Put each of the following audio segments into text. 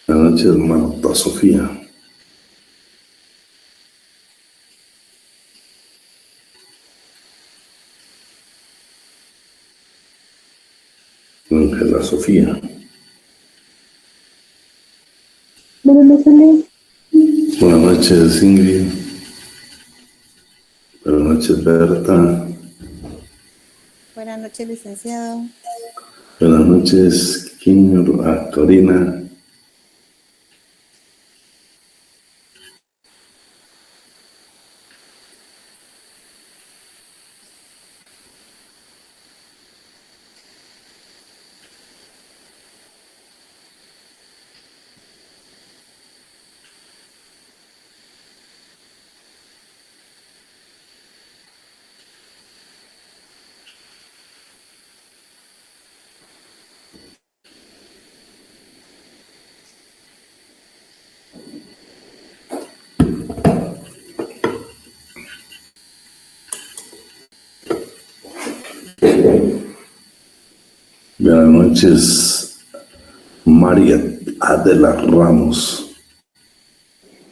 Buenas noches, Marta Sofía. Ángela Sofía. Buenas noches, Lee. Buenas noches, Ingrid. Buenas noches, Berta. Buenas noches, licenciado. Buenas noches, Corina. Buenas noches, María Adela Ramos.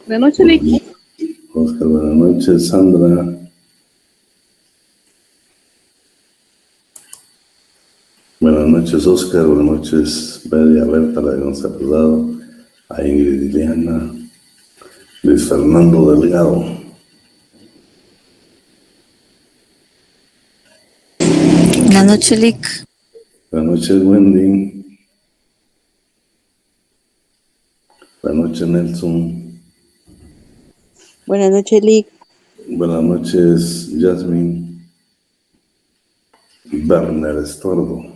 Buenas noches, Lee. Oscar, buenas noches, Sandra. Buenas noches, Oscar. Buenas noches, Belia, Berta, la que nos ha saludado. A Ingrid y Liana. Luis Fernando Delgado. Buenas noches, Lic. Buenas noches, Wendy. Buenas noches, Nelson. Buenas noches, Lic. Buenas noches, Jasmine. Werner Estuardo.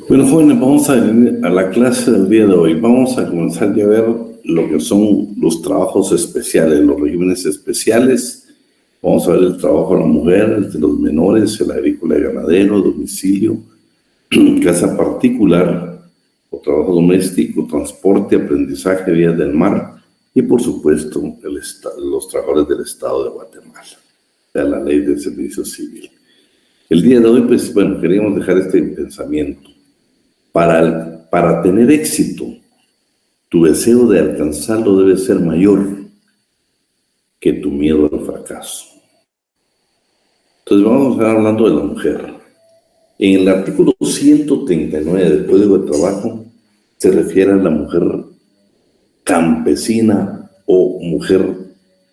Bueno, jóvenes, vamos a ir a la clase del día de hoy. Vamos a comenzar ya a ver lo que son los trabajos especiales, los regímenes especiales. Vamos a ver el trabajo de la mujer, el de los menores, el agrícola y ganadero, domicilio, casa particular o trabajo doméstico, transporte, aprendizaje, vías del mar y, por supuesto, los trabajadores del Estado de Guatemala, o sea, la ley del servicio civil. El día de hoy, pues, bueno, queríamos dejar este pensamiento. Para tener éxito, tu deseo de alcanzarlo debe ser mayor que tu miedo al fracaso. Entonces vamos a estar hablando de la mujer. En el artículo 139 del Código de Trabajo se refiere a la mujer campesina o mujer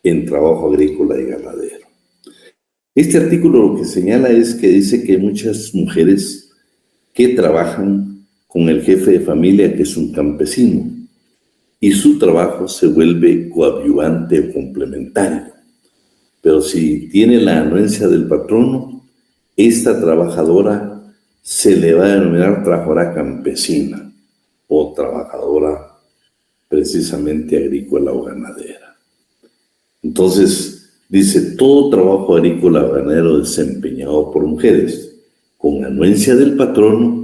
en trabajo agrícola y ganadero. Este artículo lo que señala es que dice que hay muchas mujeres que trabajan con el jefe de familia, que es un campesino, y su trabajo se vuelve coadyuvante o complementario. Pero si tiene la anuencia del patrono, esta trabajadora se le va a denominar trabajadora campesina o trabajadora precisamente agrícola o ganadera. Entonces, dice, todo trabajo agrícola o ganadero desempeñado por mujeres con anuencia del patrono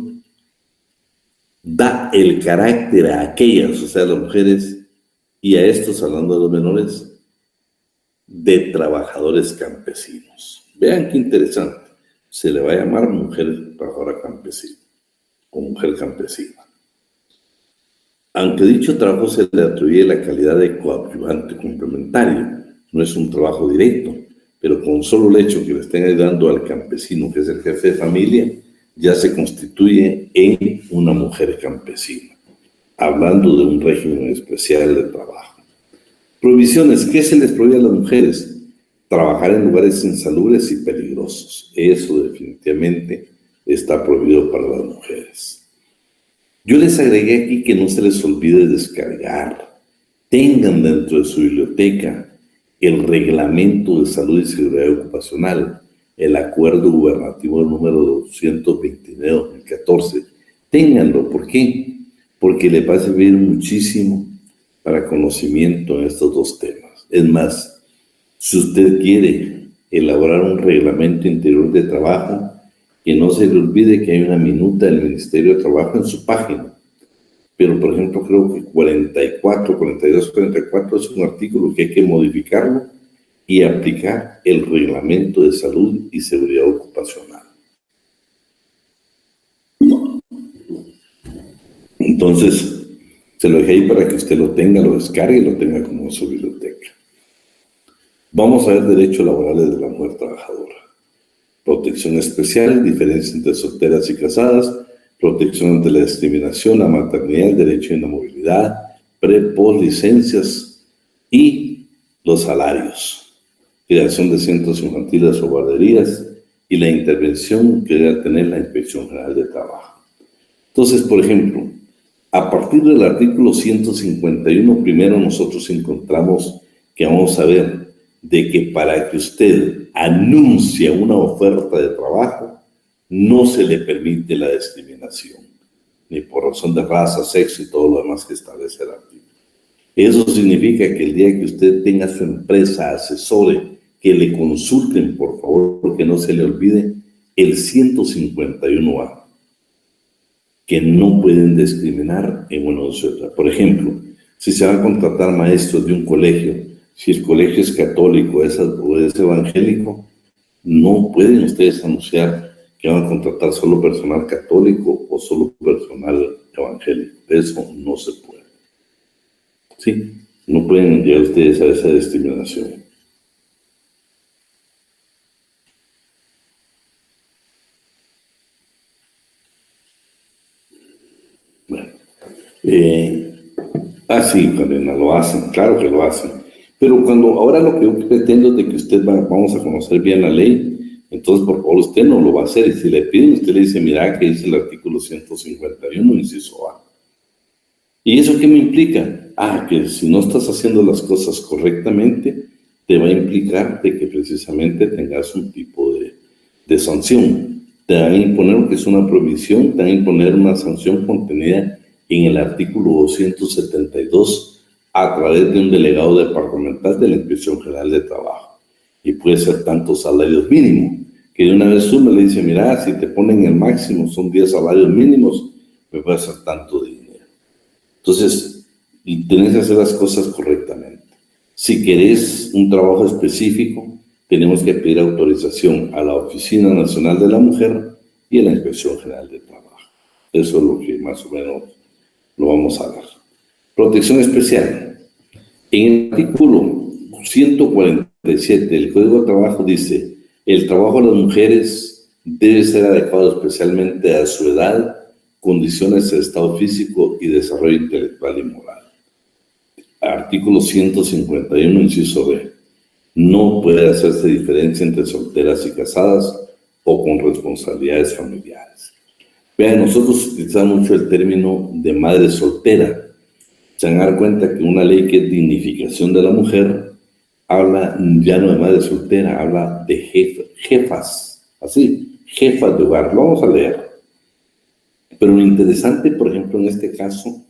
da el carácter a aquellas, o sea, las mujeres, y a estos, hablando de los menores, de trabajadores campesinos. Vean qué interesante. Se le va a llamar mujer trabajadora campesina o mujer campesina. Aunque dicho trabajo se le atribuye la calidad de coadyuvante complementario, no es un trabajo directo, pero con solo el hecho que le estén ayudando al campesino, que es el jefe de familia, ya se constituye en una mujer campesina, hablando de un régimen especial de trabajo. Prohibiciones. ¿Qué se les prohíbe a las mujeres? Trabajar en lugares insalubres y peligrosos. Eso definitivamente está prohibido para las mujeres. Yo les agregué aquí que no se les olvide descargar. Tengan dentro de su biblioteca el Reglamento de Salud y Seguridad Ocupacional, el Acuerdo Gubernativo número 229 de 2014. Ténganlo. ¿Por qué? Porque le va a servir muchísimo para conocimiento en estos dos temas. Es más, si usted quiere elaborar un reglamento interior de trabajo, que no se le olvide que hay una minuta del Ministerio de Trabajo en su página. Pero, por ejemplo, creo que 44, 42, 44 es un artículo que hay que modificarlo y aplicar el Reglamento de Salud y Seguridad Ocupacional. Entonces, se lo dejé ahí para que usted lo tenga, lo descargue y lo tenga como su biblioteca. Vamos a ver derechos laborales de la mujer trabajadora. Protección especial, diferencia entre solteras y casadas, protección ante la discriminación, la maternidad, el derecho a la movilidad, post licencias y los salarios, creación de centros infantiles o guarderías y la intervención que debe tener la Inspección General de Trabajo. Entonces, por ejemplo, a partir del artículo 151, primero nosotros encontramos que vamos a ver de que para que usted anuncie una oferta de trabajo, no se le permite la discriminación, ni por razón de raza, sexo y todo lo demás que establece el artículo. Eso significa que el día que usted tenga su empresa, asesore, que le consulten, por favor, que no se le olvide el 151A, que no pueden discriminar en una u otra. Por ejemplo, si se van a contratar maestros de un colegio, si el colegio es católico o es evangélico, no pueden ustedes anunciar que van a contratar solo personal católico o solo personal evangélico. Eso no se puede. ¿Sí? No pueden llegar ustedes a esa discriminación. Bueno. Sí, Karina, lo hacen, claro que lo hacen. Pero ahora lo que yo pretendo es de que usted vamos a conocer bien la ley, entonces por favor usted no lo va a hacer. Y si le piden, usted le dice, mira, que dice el artículo 151, inciso A. ¿Y eso qué me implica? Que si no estás haciendo las cosas correctamente, te va a implicar de que precisamente tengas un tipo de sanción. Te van a imponer lo que es una prohibición, te van a imponer una sanción contenida en el artículo 272 a través de un delegado departamental de la Inspección General de Trabajo. Y puede ser tantos salarios mínimos, que de una vez suma le dice, mira, si te ponen el máximo, son 10 salarios mínimos, me puede hacer tanto dinero. Entonces, tenés que hacer las cosas correctamente. Si querés un trabajo específico, tenemos que pedir autorización a la Oficina Nacional de la Mujer y a la Inspección General de Trabajo. Eso es lo que más o menos lo vamos a dar. Protección especial. En el artículo 147 del Código de Trabajo dice, el trabajo de las mujeres debe ser adecuado especialmente a su edad, condiciones de estado físico y desarrollo intelectual y moral. Artículo 151, inciso B. No puede hacerse diferencia entre solteras y casadas o con responsabilidades familiares. Vean, nosotros utilizamos mucho el término de madre soltera. Se van a dar cuenta que una ley que es dignificación de la mujer habla ya no de madre soltera, habla de jefas, así, jefas de hogar. Lo vamos a leer. Pero lo interesante, por ejemplo, en este caso,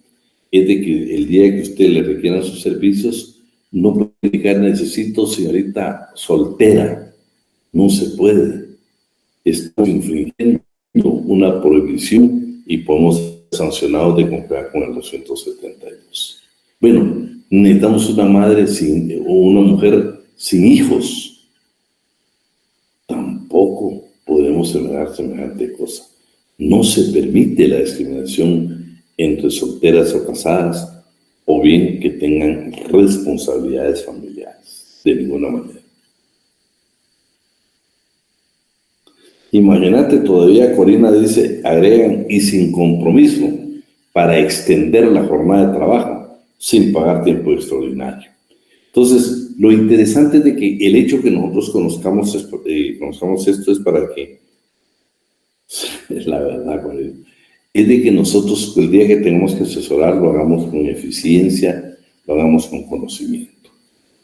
es de que el día que usted le requieran sus servicios, no puede indicar necesito señorita soltera. No se puede. Estamos infringiendo una prohibición y podemos ser sancionados de conformidad con el 272. Bueno, necesitamos una madre o una mujer sin hijos. Tampoco podemos semejar semejante cosa. No se permite la discriminación entre solteras o casadas, o bien que tengan responsabilidades familiares, de ninguna manera. Imagínate, todavía Corina dice, agregan, y sin compromiso, para extender la jornada de trabajo, sin pagar tiempo extraordinario. Entonces, lo interesante es de que el hecho que nosotros conozcamos esto es para que, es la verdad, Corina, es de que nosotros el día que tengamos que asesorar lo hagamos con eficiencia, lo hagamos con conocimiento.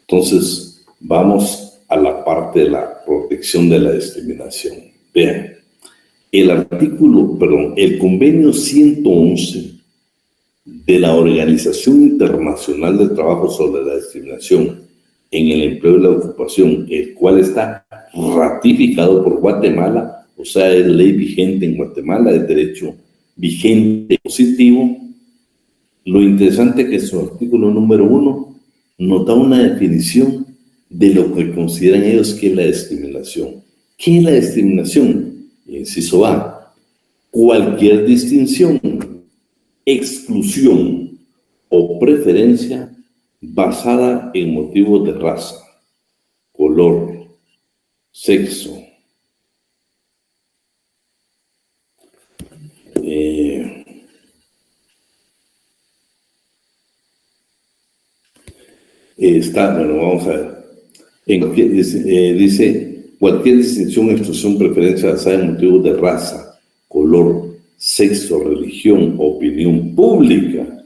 Entonces, vamos a la parte de la protección de la discriminación. Vean, el convenio 111 de la Organización Internacional del Trabajo sobre la Discriminación en el Empleo y la Ocupación, el cual está ratificado por Guatemala, o sea, es ley vigente en Guatemala, es derecho vigente positivo. Lo interesante es que su artículo número 1 nos da una definición de lo que consideran ellos que es la discriminación. ¿Qué es la discriminación? Inciso A, cualquier distinción, exclusión o preferencia basada en motivos de raza, color, sexo, bueno, vamos a ver. Dice cualquier distinción, exclusión, preferencia basada en motivos de raza, color, sexo, religión, opinión pública,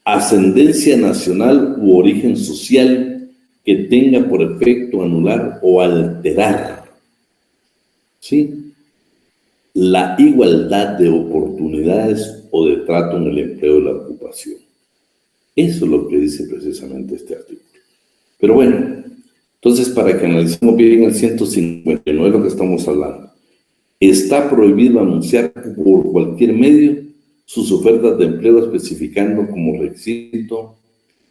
ascendencia nacional u origen social que tenga por efecto anular o alterar, ¿sí?, la igualdad de oportunidades o de trato en el empleo y la ocupación. Eso es lo que dice precisamente este artículo. Pero bueno, entonces para que analicemos bien el 159, lo que estamos hablando, está prohibido anunciar por cualquier medio sus ofertas de empleo especificando como requisito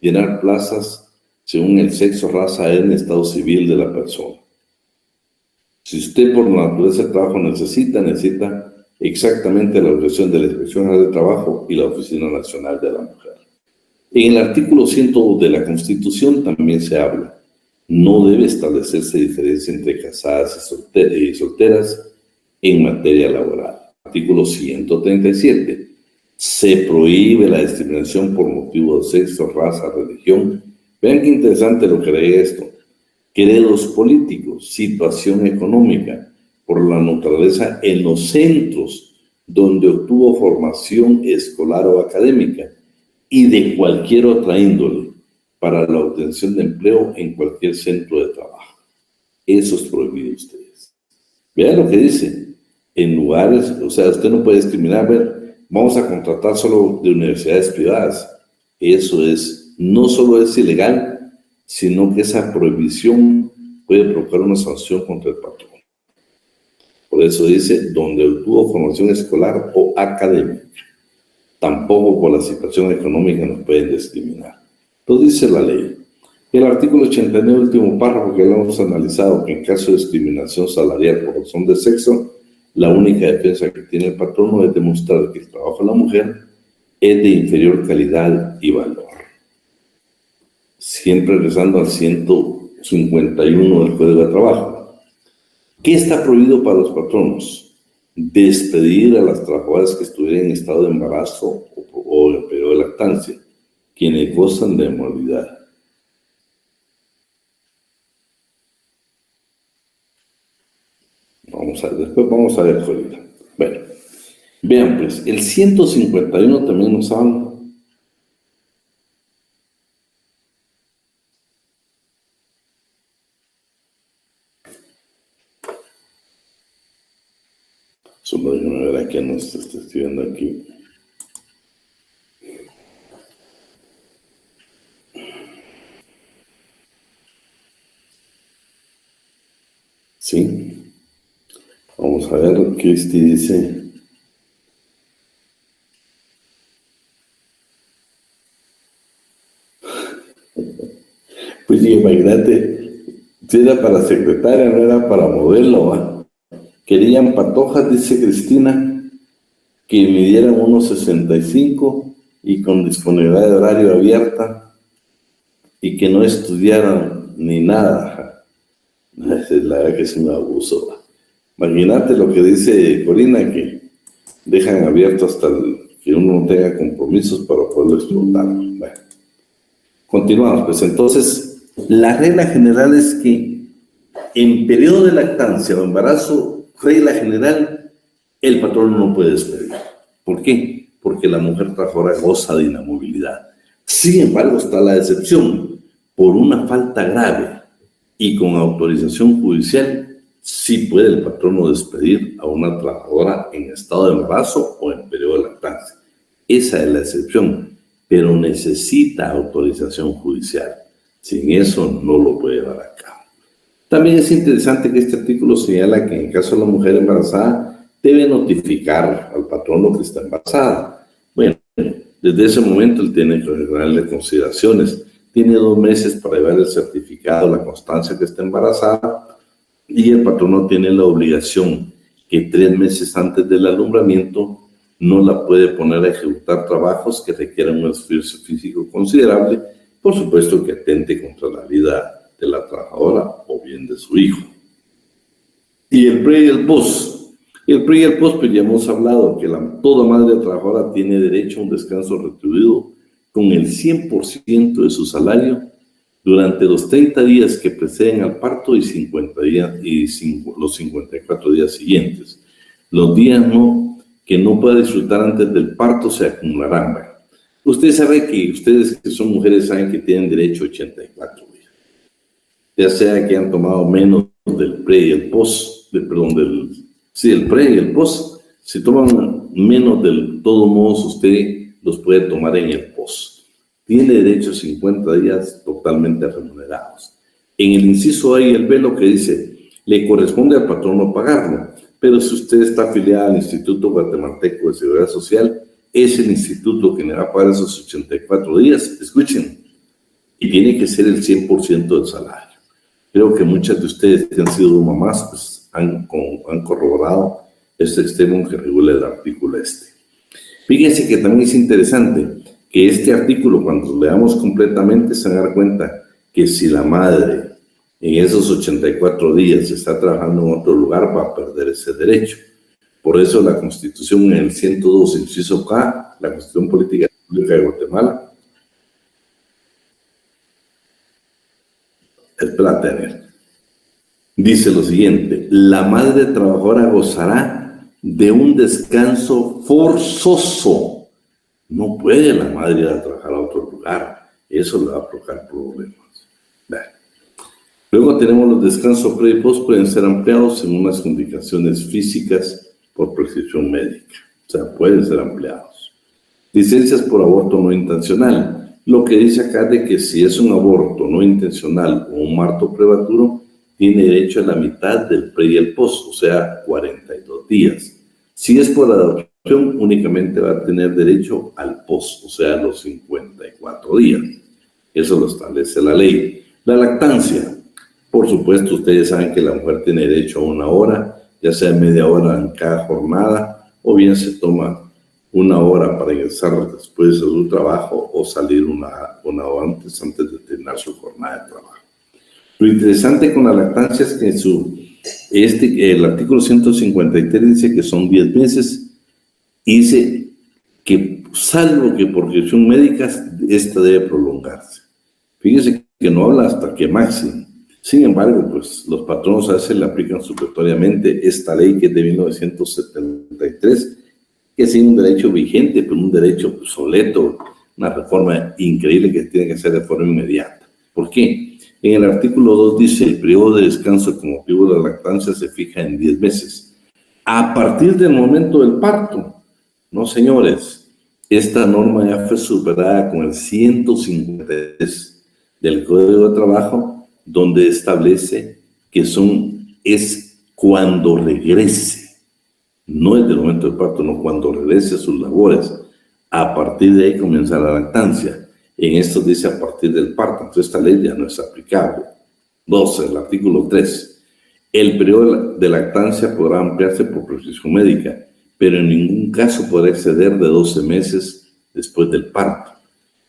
llenar plazas según el sexo, raza, etnia, estado civil de la persona. Si usted por la naturaleza del trabajo necesita exactamente la autorización de la Inspección General de Trabajo y la Oficina Nacional de la Mujer. En el artículo 102 de la Constitución también se habla, no debe establecerse diferencia entre casadas y solteras en materia laboral. Artículo 137, se prohíbe la discriminación por motivo de sexo, raza, religión. Vean qué interesante lo que lee esto. Credos políticos, situación económica, por la naturaleza en los centros donde obtuvo formación escolar o académica y de cualquier otra índole para la obtención de empleo en cualquier centro de trabajo. Eso es prohibido ustedes. Vean lo que dice. En lugares, o sea, usted no puede discriminar, vamos a contratar solo de universidades privadas. Eso es no solo es ilegal, sino que esa prohibición puede provocar una sanción contra el patrón. Por eso dice, donde obtuvo formación escolar o académica. Tampoco por la situación económica nos pueden discriminar. Entonces dice la ley. El artículo 89, último párrafo que lo hemos analizado, que en caso de discriminación salarial por razón de sexo, la única defensa que tiene el patrono es demostrar que el trabajo de la mujer es de inferior calidad y valor. Siempre regresando al 151 del Código de Trabajo. ¿Qué está prohibido para los patronos? Despedir a las trabajadoras que estuvieran en estado de embarazo o en periodo de lactancia, quienes gozan de movilidad. Después vamos a ver, Corina. Bueno, vean pues, el 151 también nos habla. Solo déjenme ver a quién nos está escribiendo aquí. ¿Sí? Vamos a ver qué dice. Pues imagínate, si era para secretaria, no era para modelo, ¿va? Querían patojas, dice Cristina, que midieran 1,65 y con disponibilidad de horario abierta y que no estudiaran ni nada. La verdad que es un abuso, ¿va? Imagínate lo que dice Corina, que dejan abierto hasta que uno no tenga compromisos para poderlo explotar. Bueno, continuamos, pues entonces, la regla general es que en periodo de lactancia o embarazo, regla general, el patrón no puede despedir. ¿Por qué? Porque la mujer trabajadora goza de inamovilidad. Sin embargo, está la excepción. Por una falta grave y con autorización judicial, sí puede el patrono despedir a una trabajadora en estado de embarazo o en periodo de lactancia. Esa es la excepción, pero necesita autorización judicial. Sin eso no lo puede llevar a cabo. También es interesante que este artículo señala que en caso de la mujer embarazada debe notificar al patrono que está embarazada. Bueno, desde ese momento él tiene que darle consideraciones. Tiene 2 meses para llevar el certificado, la constancia que está embarazada, y el patrono tiene la obligación que 3 meses antes del alumbramiento no la puede poner a ejecutar trabajos que requieran un esfuerzo físico considerable, por supuesto que atente contra la vida de la trabajadora o bien de su hijo. Y el pre y el post. El pre y el post, pues ya hemos hablado que toda madre trabajadora tiene derecho a un descanso retribuido con el 100% de su salario durante los 30 días que preceden al parto y 50 días los 54 días siguientes. Los días que no pueda disfrutar antes del parto se acumularán. ¿Verdad? Usted sabe que ustedes que son mujeres saben que tienen derecho a 84 días. Ya sea que han tomado menos del pre y el post, el pre y el post. Si toman menos del todo modos, usted los puede tomar en el post. Tiene derecho a 50 días totalmente remunerados. En el inciso A y el B lo que dice, le corresponde al patrono pagarlo, pero si usted está afiliado al Instituto Guatemalteco de Seguridad Social, es el instituto que le va a pagar esos 84 días, escuchen, y tiene que ser el 100% del salario. Creo que muchas de ustedes que han sido mamás pues, han corroborado este extremo que regula el artículo este. Fíjense que también es interesante que este artículo, cuando lo leamos completamente, se van a dar cuenta que si la madre en esos 84 días está trabajando en otro lugar, va a perder ese derecho. Por eso la Constitución en el 102, inciso K, la Constitución Política Pública de Guatemala, dice lo siguiente: la madre trabajadora gozará de un descanso forzoso. No puede la madre ir a trabajar a otro lugar. Eso le va a provocar problemas. Bueno. Luego tenemos los descansos pre y post, pueden ser ampliados en unas indicaciones físicas por prescripción médica. O sea, pueden ser ampliados. Licencias por aborto no intencional. Lo que dice acá de que si es un aborto no intencional o un parto prematuro, tiene derecho a la mitad del pre y el post, o sea, 42 días. Si es por adopción, únicamente va a tener derecho al post, o sea, los 54 días. Eso lo establece la ley. La lactancia. Por supuesto, ustedes saben que la mujer tiene derecho a 1 hora, ya sea media hora en cada jornada, o bien se toma 1 hora para ingresar después de su trabajo o salir una hora antes de terminar su jornada de trabajo. Lo interesante con la lactancia es que el artículo 153 dice que son 10 meses y dice que, salvo que por gestión médica, esta debe prolongarse. Fíjese que no habla hasta que máximo. Sin embargo, pues los patronos a veces le aplican supletoriamente esta ley que es de 1973, que es un derecho vigente, pero un derecho obsoleto, una reforma increíble que tiene que ser de forma inmediata. ¿Por qué? En el artículo 2 dice, el periodo de descanso con motivo de la lactancia se fija en 10 meses. A partir del momento del parto. No, señores, esta norma ya fue superada con el 153 del Código de Trabajo, donde establece que es cuando regrese. No es del momento del parto, no, cuando regrese a sus labores. A partir de ahí comienza la lactancia. En esto dice a partir del parto, entonces esta ley ya no es aplicable. 12, el artículo 3. El periodo de lactancia podrá ampliarse por prescripción médica, pero en ningún caso podrá exceder de 12 meses después del parto.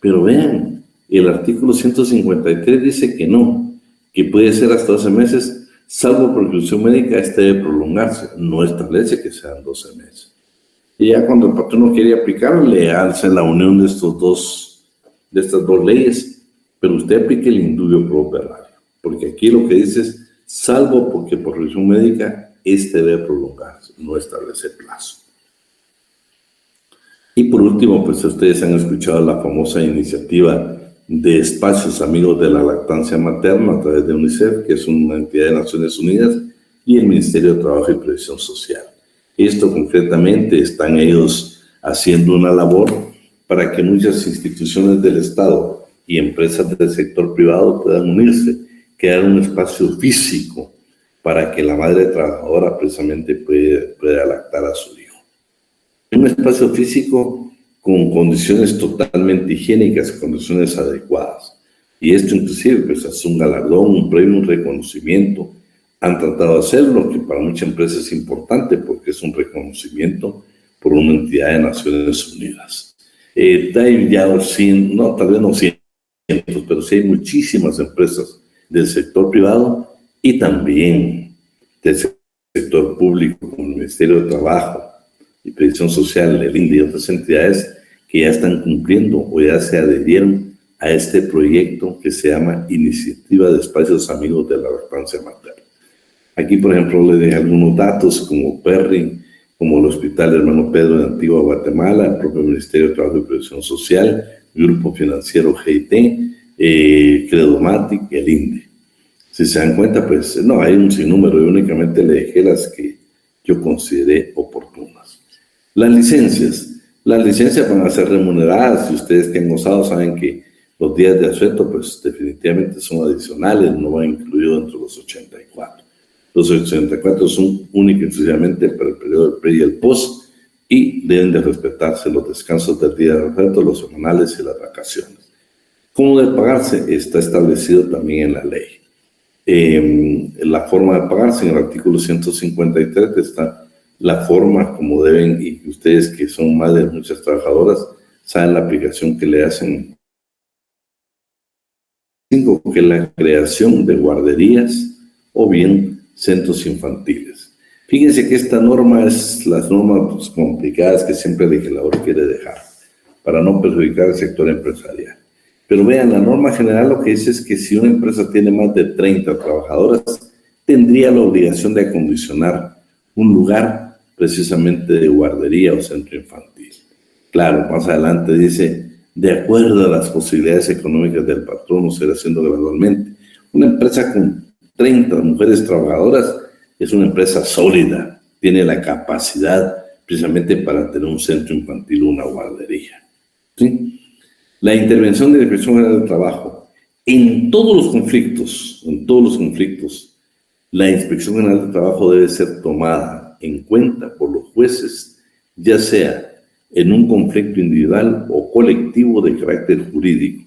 Pero vean, el artículo 153 dice que no, que puede ser hasta 12 meses, salvo por prescripción médica, este debe prolongarse. No establece que sean 12 meses. Y ya cuando el patrón no quiere aplicar, le hace la unión de estas dos leyes, pero usted aplique el indubio pro operario, porque aquí lo que dice es, salvo porque por revisión médica, este debe prolongarse, no establece plazo. Y por último, pues ustedes han escuchado la famosa iniciativa de Espacios Amigos de la Lactancia Materna a través de UNICEF, que es una entidad de Naciones Unidas, y el Ministerio de Trabajo y Previsión Social. Esto concretamente están ellos haciendo una labor para que muchas instituciones del Estado y empresas del sector privado puedan unirse, crear un espacio físico para que la madre trabajadora precisamente pueda lactar a su hijo. Un espacio físico con condiciones totalmente higiénicas, condiciones adecuadas. Y esto inclusive pues, es un galardón, un premio, un reconocimiento. Han tratado de hacerlo, que para muchas empresas es importante porque es un reconocimiento por una entidad de Naciones Unidas. Hay ya tal vez no cientos, pero sí hay muchísimas empresas del sector privado y también del sector público, como el Ministerio de Trabajo y Previsión Social, el INDE y otras entidades que ya están cumpliendo o ya se adherieron a este proyecto que se llama Iniciativa de Espacios Amigos de la Lactancia Materna. Aquí, por ejemplo, les dejé algunos datos como PERRI, como el Hospital Hermano Pedro de Antigua Guatemala, el propio Ministerio de Trabajo y Previsión Social, el Grupo Financiero GIT, Credomatic y el INDE. Si se dan cuenta, pues no, hay un sinnúmero, yo únicamente le dejé las que yo consideré oportunas. Las licencias van a ser remuneradas y ustedes que han gozado saben que los días de asueto pues definitivamente son adicionales, no van incluidos dentro de los 84. Los 84 son únicamente y exclusivamente para el periodo del pre y el post y deben de respetarse los descansos del día de asueto, los semanales y las vacaciones. ¿Cómo debe pagarse? Está establecido también en la ley. La forma de pagarse en el artículo 153 está la forma como deben, y ustedes que son madres de muchas trabajadoras saben la aplicación que le hacen. 5, que es la creación de guarderías o bien centros infantiles. Fíjense que esta norma es las normas complicadas que siempre el legislador quiere dejar para no perjudicar al sector empresarial. Pero vean, la norma general lo que dice es que si una empresa tiene más de 30 trabajadoras, tendría la obligación de acondicionar un lugar precisamente de guardería o centro infantil. Claro, más adelante dice, de acuerdo a las posibilidades económicas del patrón, se irá haciendo gradualmente. Una empresa con 30 mujeres trabajadoras es una empresa sólida, tiene la capacidad precisamente para tener un centro infantil o una guardería. ¿Sí? La intervención de la Inspección General del Trabajo en todos los conflictos, la Inspección General del Trabajo debe ser tomada en cuenta por los jueces, ya sea en un conflicto individual o colectivo de carácter jurídico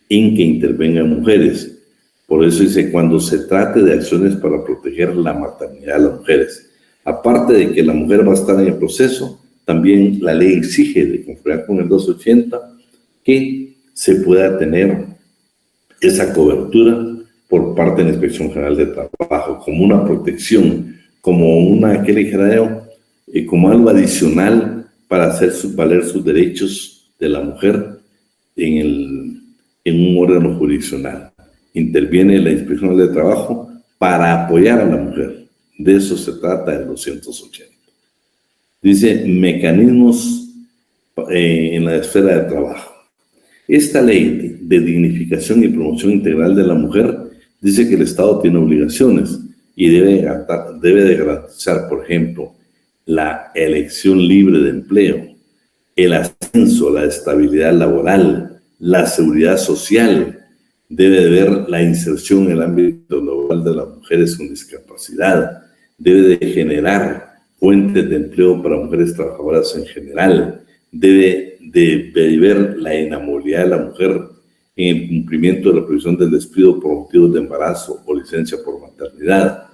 en que intervengan mujeres. Por eso dice, cuando se trate de acciones para proteger la maternidad de las mujeres. Aparte de que la mujer va a estar en el proceso, también la ley exige, de conformidad con el 280, que se pueda tener esa cobertura por parte de la Inspección General de Trabajo, como una protección, como una, ¿qué le dijera yo? Como algo adicional para hacer valer sus derechos de la mujer en un órgano jurisdiccional. Interviene la Inspección General de Trabajo para apoyar a la mujer. De eso se trata el 280. Dice, mecanismos en la esfera de trabajo. Esta ley de dignificación y promoción integral de la mujer dice que el Estado tiene obligaciones y debe de garantizar, por ejemplo, la elección libre de empleo, el ascenso, la estabilidad laboral, la seguridad social, debe de ver la inserción en el ámbito laboral de las mujeres con discapacidad, debe de generar fuentes de empleo para mujeres trabajadoras en general, debe de ver la inamovilidad de la mujer en el cumplimiento de la prohibición del despido por motivos de embarazo o licencia por maternidad,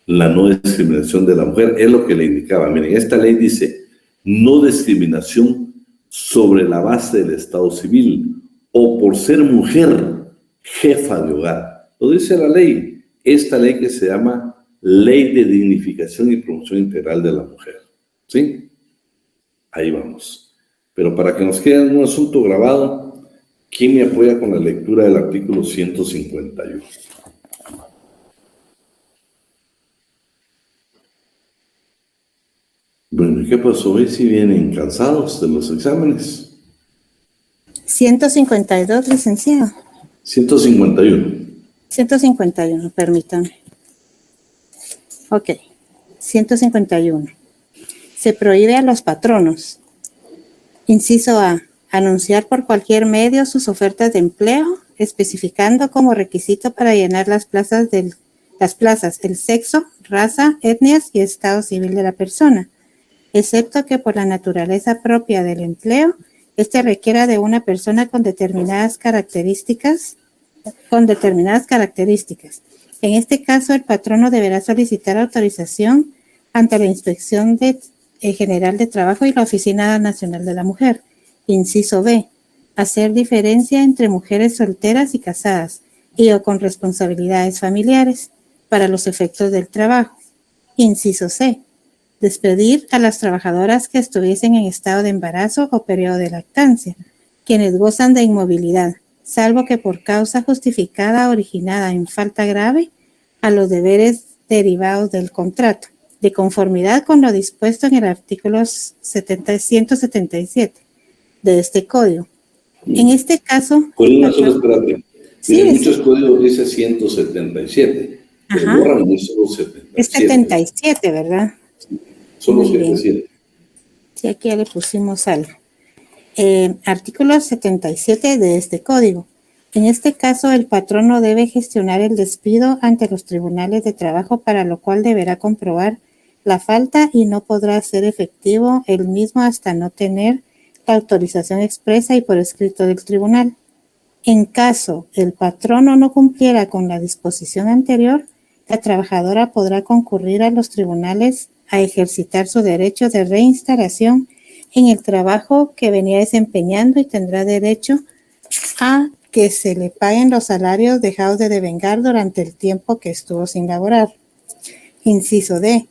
la no discriminación de la mujer, es lo que le indicaba. Miren, esta ley dice, no discriminación sobre la base del estado civil o por ser mujer jefa de hogar. Lo dice la ley, esta ley que se llama Ley de Dignificación y Promoción Integral de la Mujer. ¿Sí? Ahí vamos. Pero para que nos quede un asunto grabado, ¿quién me apoya con la lectura del artículo 151? Bueno, ¿qué pasó hoy si vienen cansados de los exámenes? 152, licenciado. 151. 151, permítame. Ok, 151. Se prohíbe a los patronos, inciso A, anunciar por cualquier medio sus ofertas de empleo, especificando como requisito para llenar las plazas el sexo, raza, etnias y estado civil de la persona, excepto que por la naturaleza propia del empleo, este requiera de una persona con determinadas características. En este caso, el patrono deberá solicitar autorización ante la Inspección General de Trabajo y la Oficina Nacional de la Mujer. Inciso B. Hacer diferencia entre mujeres solteras y casadas o con responsabilidades familiares para los efectos del trabajo. Inciso C. Despedir a las trabajadoras que estuviesen en estado de embarazo o periodo de lactancia, quienes gozan de inmovilidad, salvo que por causa justificada originada en falta grave a los deberes derivados del contrato, de conformidad con lo dispuesto en el artículo 177 de este código. En este caso... Espérate. Sí, en muchos códigos dice 177. Ajá. Borran solo 77. Es 77, ¿verdad? Solo 77. Sí, aquí ya le pusimos algo. Artículo 77 de este código. En este caso, el patrono debe gestionar el despido ante los tribunales de trabajo, para lo cual deberá comprobar la falta y no podrá ser efectivo el mismo hasta no tener la autorización expresa y por escrito del tribunal. En caso el patrono no cumpliera con la disposición anterior, la trabajadora podrá concurrir a los tribunales a ejercitar su derecho de reinstalación en el trabajo que venía desempeñando y tendrá derecho a que se le paguen los salarios dejados de devengar durante el tiempo que estuvo sin laborar. Inciso D.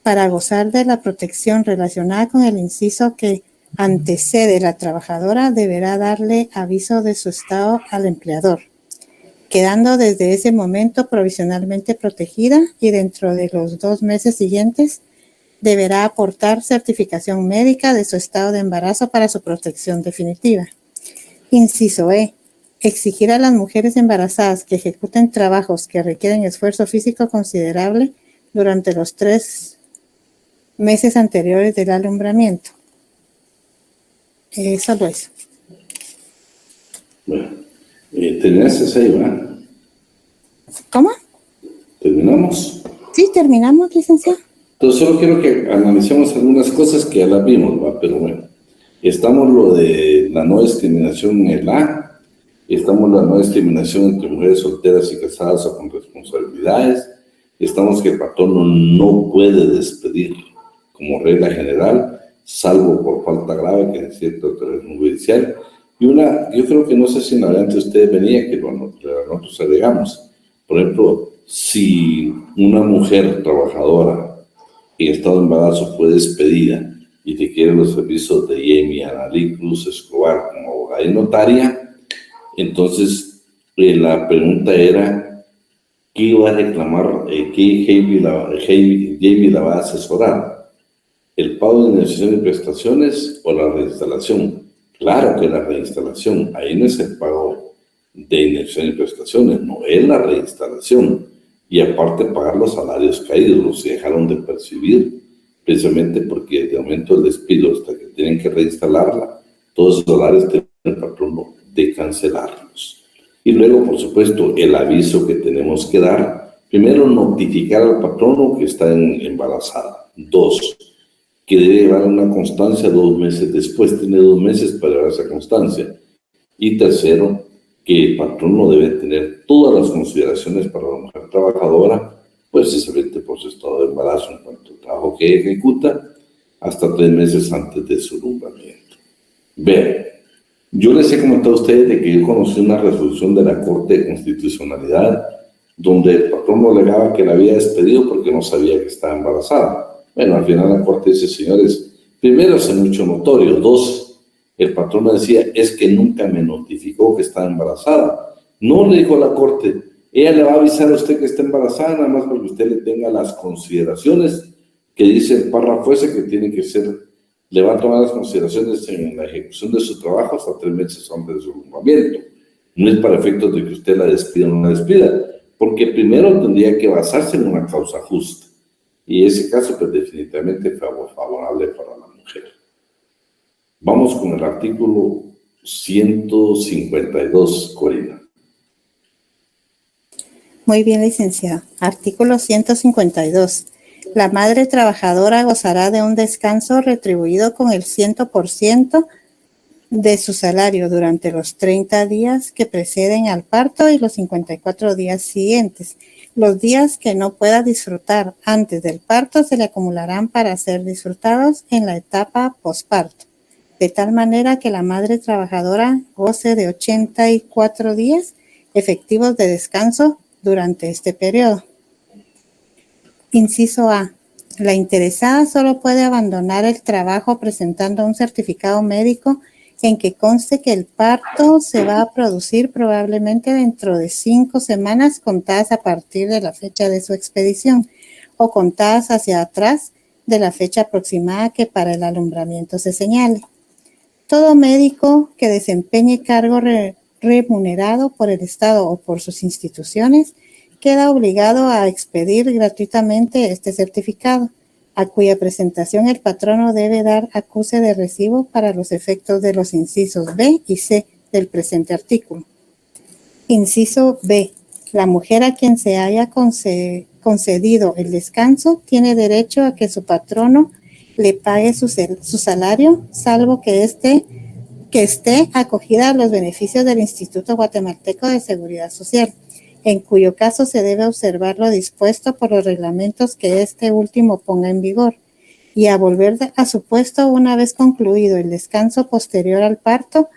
Para gozar de la protección relacionada con el inciso que antecede, la trabajadora deberá darle aviso de su estado al empleador, quedando desde ese momento provisionalmente protegida, y dentro de los 2 meses siguientes deberá aportar certificación médica de su estado de embarazo para su protección definitiva. Inciso E. Exigir a las mujeres embarazadas que ejecuten trabajos que requieren esfuerzo físico considerable durante los 3 meses anteriores del alumbramiento. Solo eso. Bueno, terminaste ahí, ¿verdad? ¿Cómo? ¿Terminamos? Sí, terminamos, licenciado. Entonces solo quiero que analicemos algunas cosas que ya las vimos, ¿va? Pero bueno, estamos lo de la no discriminación en el A, estamos la no discriminación entre mujeres solteras y casadas o con responsabilidades, estamos que el patrono no puede despedir como regla general, salvo por falta grave, que es cierto, terrorismo judicial. Y una, yo creo que no sé si en adelante ustedes venía, que nosotros agregamos. Por ejemplo, si una mujer trabajadora en estado de embarazo fue despedida y requiere los servicios de Jamie Analí Cruz Escobar como abogada y notaria, entonces la pregunta era, ¿qué iba a reclamar? ¿Qué Jamie la va a asesorar? ¿El pago de indemnización y prestaciones o la reinstalación? Claro que la reinstalación, ahí no es el pago de indemnización y prestaciones, no es la reinstalación. Y aparte pagar los salarios caídos, los que dejaron de percibir, precisamente porque de momento del despido hasta que tienen que reinstalarla, todos esos salarios tiene el patrono de cancelarlos. Y luego, por supuesto, el aviso que tenemos que dar, primero notificar al patrono que está embarazada. 2, que debe llevar una constancia 2 meses después, tiene 2 meses para llevar esa constancia. Y tercero, que el patrono debe tener todas las consideraciones para la mujer trabajadora, pues precisamente por su estado de embarazo en cuanto al trabajo que ejecuta, hasta 3 meses antes de su nombramiento. Vean, yo les he comentado a ustedes de que yo conocí una resolución de la Corte de Constitucionalidad donde el patrono alegaba que la había despedido porque no sabía que estaba embarazada. Bueno, al final la Corte dice, señores, primero hace mucho notorio, 2, el patrono decía, es que nunca me notificó que estaba embarazada. No, le dijo la Corte, ella le va a avisar a usted que está embarazada, nada más para que usted le tenga las consideraciones que dice el párrafo ese que tiene que ser, le va a tomar las consideraciones en la ejecución de su trabajo hasta 3 meses antes de su nombramiento. No es para efectos de que usted la despida o no la despida, porque primero tendría que basarse en una causa justa. Y ese caso, pues definitivamente favorable para la mujer. Vamos con el artículo 152, Corina. Muy bien, licenciado. Artículo 152. La madre trabajadora gozará de un descanso retribuido con el 100% de su salario durante los 30 días que preceden al parto y los 54 días siguientes. Los días que no pueda disfrutar antes del parto se le acumularán para ser disfrutados en la etapa posparto, de tal manera que la madre trabajadora goce de 84 días efectivos de descanso durante este periodo. Inciso A. La interesada solo puede abandonar el trabajo presentando un certificado médico en que conste que el parto se va a producir probablemente dentro de 5 semanas contadas a partir de la fecha de su expedición o contadas hacia atrás de la fecha aproximada que para el alumbramiento se señale. Todo médico que desempeñe cargo remunerado por el Estado o por sus instituciones queda obligado a expedir gratuitamente este certificado, a cuya presentación el patrono debe dar acuse de recibo para los efectos de los incisos B y C del presente artículo. Inciso B. La mujer a quien se haya concedido el descanso tiene derecho a que su patrono le pague su salario, salvo que esté acogida a los beneficios del Instituto Guatemalteco de Seguridad Social, en cuyo caso se debe observar lo dispuesto por los reglamentos que este último ponga en vigor, y a volver a su puesto una vez concluido el descanso posterior al parto,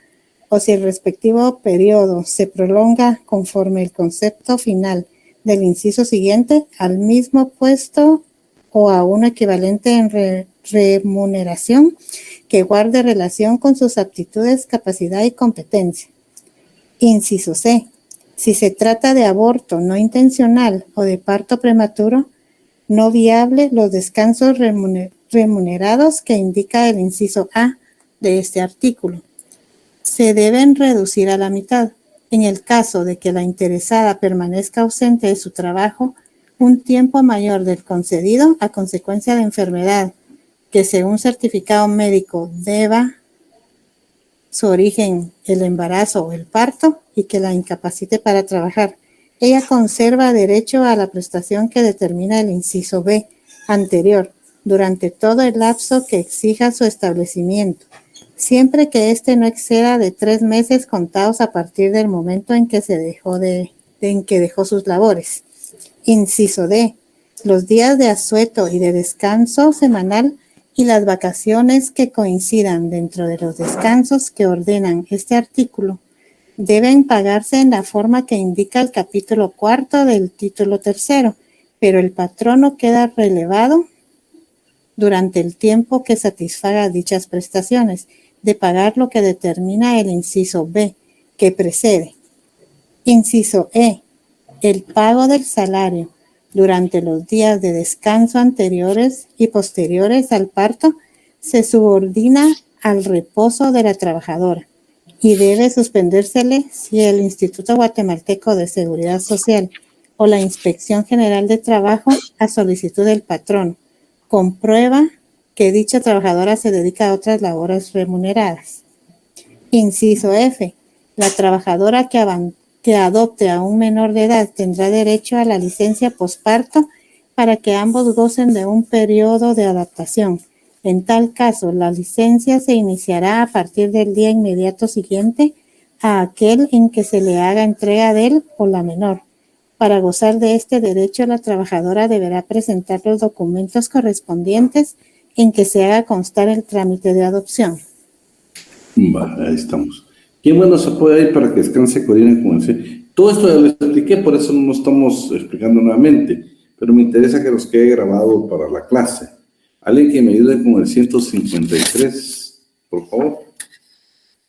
o si el respectivo periodo se prolonga conforme el concepto final del inciso siguiente, al mismo puesto o a uno equivalente en remuneración que guarde relación con sus aptitudes, capacidad y competencia. Inciso C. Si se trata de aborto no intencional o de parto prematuro, no viable, los descansos remunerados que indica el inciso A de este artículo se deben reducir a la mitad. En el caso de que la interesada permanezca ausente de su trabajo un tiempo mayor del concedido a consecuencia de enfermedad que según certificado médico deba su origen, el embarazo o el parto, y que la incapacite para trabajar, ella conserva derecho a la prestación que determina el inciso B anterior durante todo el lapso que exija su establecimiento, siempre que éste no exceda de 3 meses contados a partir del momento en que dejó sus labores. Inciso D. Los días de asueto y de descanso semanal y las vacaciones que coincidan dentro de los descansos que ordenan este artículo deben pagarse en la forma que indica el capítulo 4 del título 3, pero el patrono queda relevado durante el tiempo que satisfaga dichas prestaciones de pagar lo que determina el inciso B que precede. Inciso E. El pago del salario durante los días de descanso anteriores y posteriores al parto se subordina al reposo de la trabajadora y debe suspendérsele si el Instituto Guatemalteco de Seguridad Social o la Inspección General de Trabajo, a solicitud del patrón, comprueba que dicha trabajadora se dedica a otras labores remuneradas. Inciso F. La trabajadora que adopte a un menor de edad tendrá derecho a la licencia posparto para que ambos gocen de un periodo de adaptación. En tal caso, la licencia se iniciará a partir del día inmediato siguiente a aquel en que se le haga entrega de él o la menor. Para gozar de este derecho, la trabajadora deberá presentar los documentos correspondientes en que se haga constar el trámite de adopción. Ahí estamos. ¿Quién bueno se puede ir para que descanse, coordine con el... Todo esto ya lo expliqué, por eso no estamos explicando nuevamente, pero me interesa que nos quede grabado para la clase. Alguien que me ayude con el 153, por favor.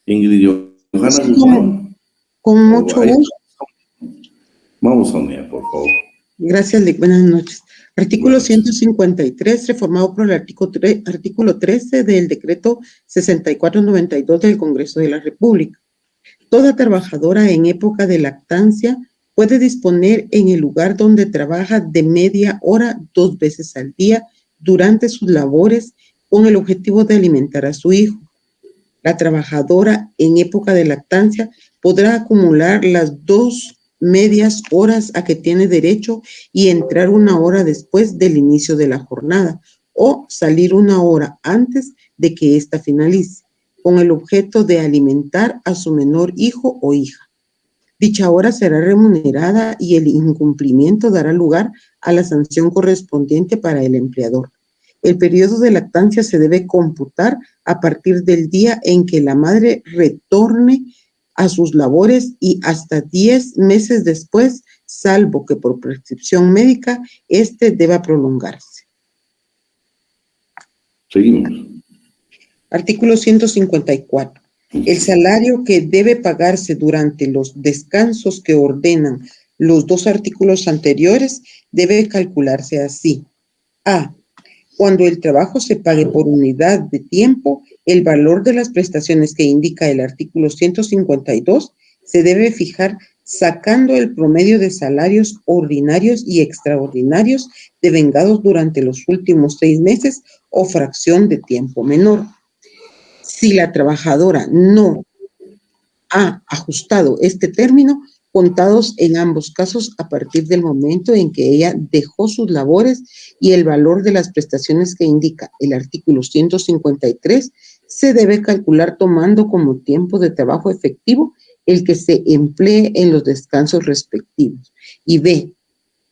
Ingrid Johanna Guzmán. Con mucho gusto. Vamos a unir, por favor. Gracias, Lic. Buenas noches. Artículo 153, reformado por el artículo 13 del decreto 6492 del Congreso de la República. Toda trabajadora en época de lactancia puede disponer en el lugar donde trabaja de media hora 2 veces al día durante sus labores con el objetivo de alimentar a su hijo. La trabajadora en época de lactancia podrá acumular las 2 medias horas a que tiene derecho y entrar 1 hora después del inicio de la jornada o salir 1 hora antes de que ésta finalice, con el objeto de alimentar a su menor hijo o hija. Dicha hora será remunerada y el incumplimiento dará lugar a la sanción correspondiente para el empleador. El periodo de lactancia se debe computar a partir del día en que la madre retorne a sus labores y hasta 10 meses después, salvo que por prescripción médica, deba prolongarse. Seguimos. Artículo 154. El salario que debe pagarse durante los descansos que ordenan los 2 artículos anteriores debe calcularse así. A. Cuando el trabajo se pague por unidad de tiempo, el valor de las prestaciones que indica el artículo 152 se debe fijar sacando el promedio de salarios ordinarios y extraordinarios devengados durante los últimos 6 meses o fracción de tiempo menor. Si la trabajadora no ha ajustado este término, contados en ambos casos a partir del momento en que ella dejó sus labores y el valor de las prestaciones que indica el artículo 153 se debe calcular tomando como tiempo de trabajo efectivo el que se emplee en los descansos respectivos. Y B,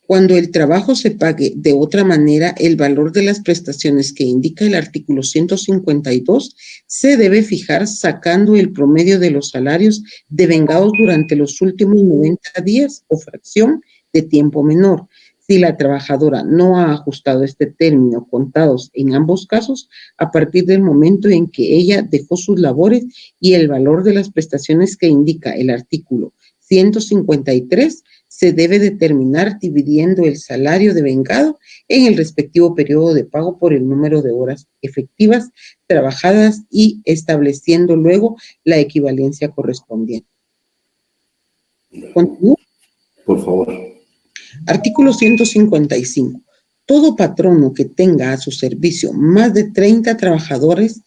cuando el trabajo se pague de otra manera, el valor de las prestaciones que indica el artículo 152 se debe fijar sacando el promedio de los salarios devengados durante los últimos 90 días o fracción de tiempo menor. Si la trabajadora no ha ajustado este término contados en ambos casos, a partir del momento en que ella dejó sus labores y el valor de las prestaciones que indica el artículo 153 se debe determinar dividiendo el salario devengado en el respectivo periodo de pago por el número de horas efectivas trabajadas y estableciendo luego la equivalencia correspondiente. ¿Continúo? Por favor. Artículo 155. Todo patrono que tenga a su servicio más de 30 trabajadoras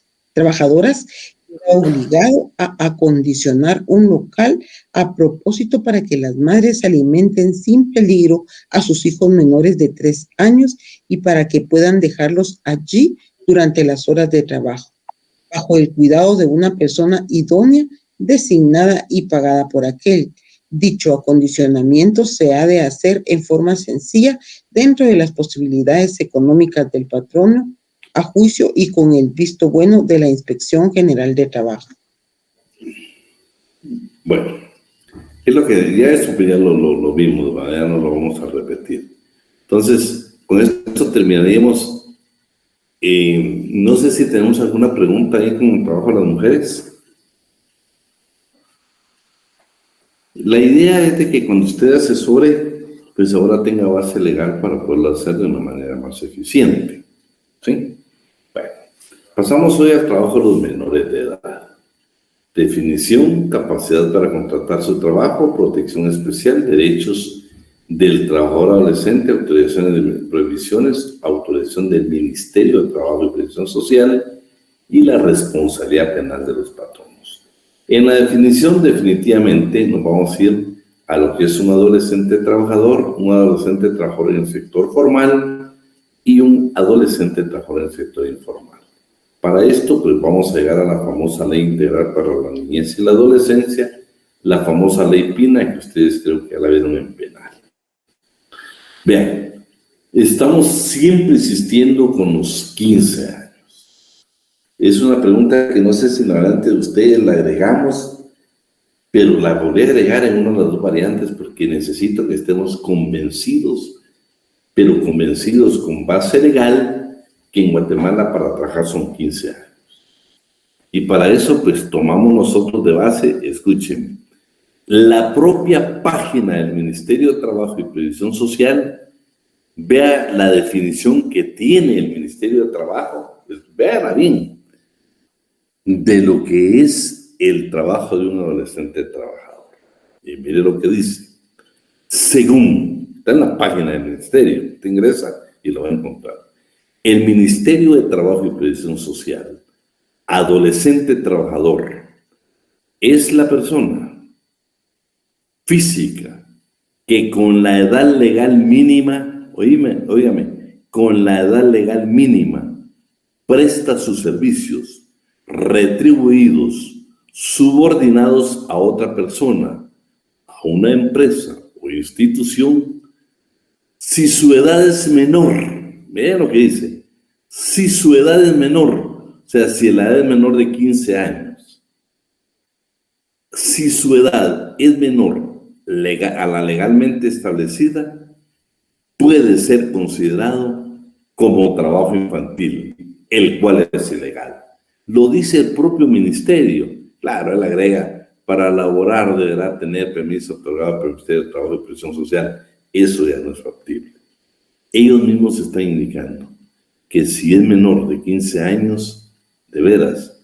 obligado a acondicionar un local a propósito para que las madres alimenten sin peligro a sus hijos menores de 3 años y para que puedan dejarlos allí durante las horas de trabajo, bajo el cuidado de una persona idónea, designada y pagada por aquel. Dicho acondicionamiento se ha de hacer en forma sencilla dentro de las posibilidades económicas del patrono, a juicio y con el visto bueno de la Inspección General de Trabajo. Bueno, es lo que ya eso ya lo vimos, ¿verdad? Ya no lo vamos a repetir. Entonces, con esto terminaríamos. No sé si tenemos alguna pregunta ahí con el trabajo de las mujeres. La idea es de que cuando usted asesore, pues ahora tenga base legal para poderlo hacer de una manera más eficiente. ¿Sí? Bueno, pasamos hoy al trabajo de los menores de edad. Definición, capacidad para contratar su trabajo, protección especial, derechos del trabajador adolescente, autorizaciones de prohibiciones, autorización del Ministerio de Trabajo y Previsión Social y la responsabilidad penal de los patronos. En la definición, definitivamente, nos vamos a ir a lo que es un adolescente trabajador en el sector formal y un adolescente trabajador en el sector informal. Para esto, pues vamos a llegar a la famosa Ley Integral para la Niñez y la Adolescencia, la famosa Ley Pina, que ustedes creo que ya la vieron en penal. Vean, estamos siempre insistiendo con los 15 años. Es una pregunta que no sé si en adelante de ustedes la agregamos, pero la volví a agregar en una de las dos variantes porque necesito que estemos convencidos, pero convencidos con base legal, que en Guatemala para trabajar son 15 años. Y para eso, pues, tomamos nosotros de base, escuchen, la propia página del Ministerio de Trabajo y Previsión Social, vea la definición que tiene el Ministerio de Trabajo, pues, véanla bien, de lo que es el trabajo de un adolescente trabajador. Y mire lo que dice. Según, está en la página del Ministerio, te ingresa y lo va a encontrar. El Ministerio de Trabajo y Previsión Social, adolescente trabajador, es la persona física que con la edad legal mínima, óigame, con la edad legal mínima, presta sus servicios retribuidos, subordinados a otra persona, a una empresa o institución, si su edad es menor. Vean lo que dice. Si su edad es menor, o sea, si la edad es menor de 15 años, si su edad es menor a la legalmente establecida, puede ser considerado como trabajo infantil, el cual es ilegal. Lo dice el propio ministerio. Claro, él agrega, para laborar deberá tener permiso otorgado por el Ministerio de Trabajo y Previsión Social. Eso ya no es factible. Ellos mismos están indicando que si es menor de 15 años, de veras,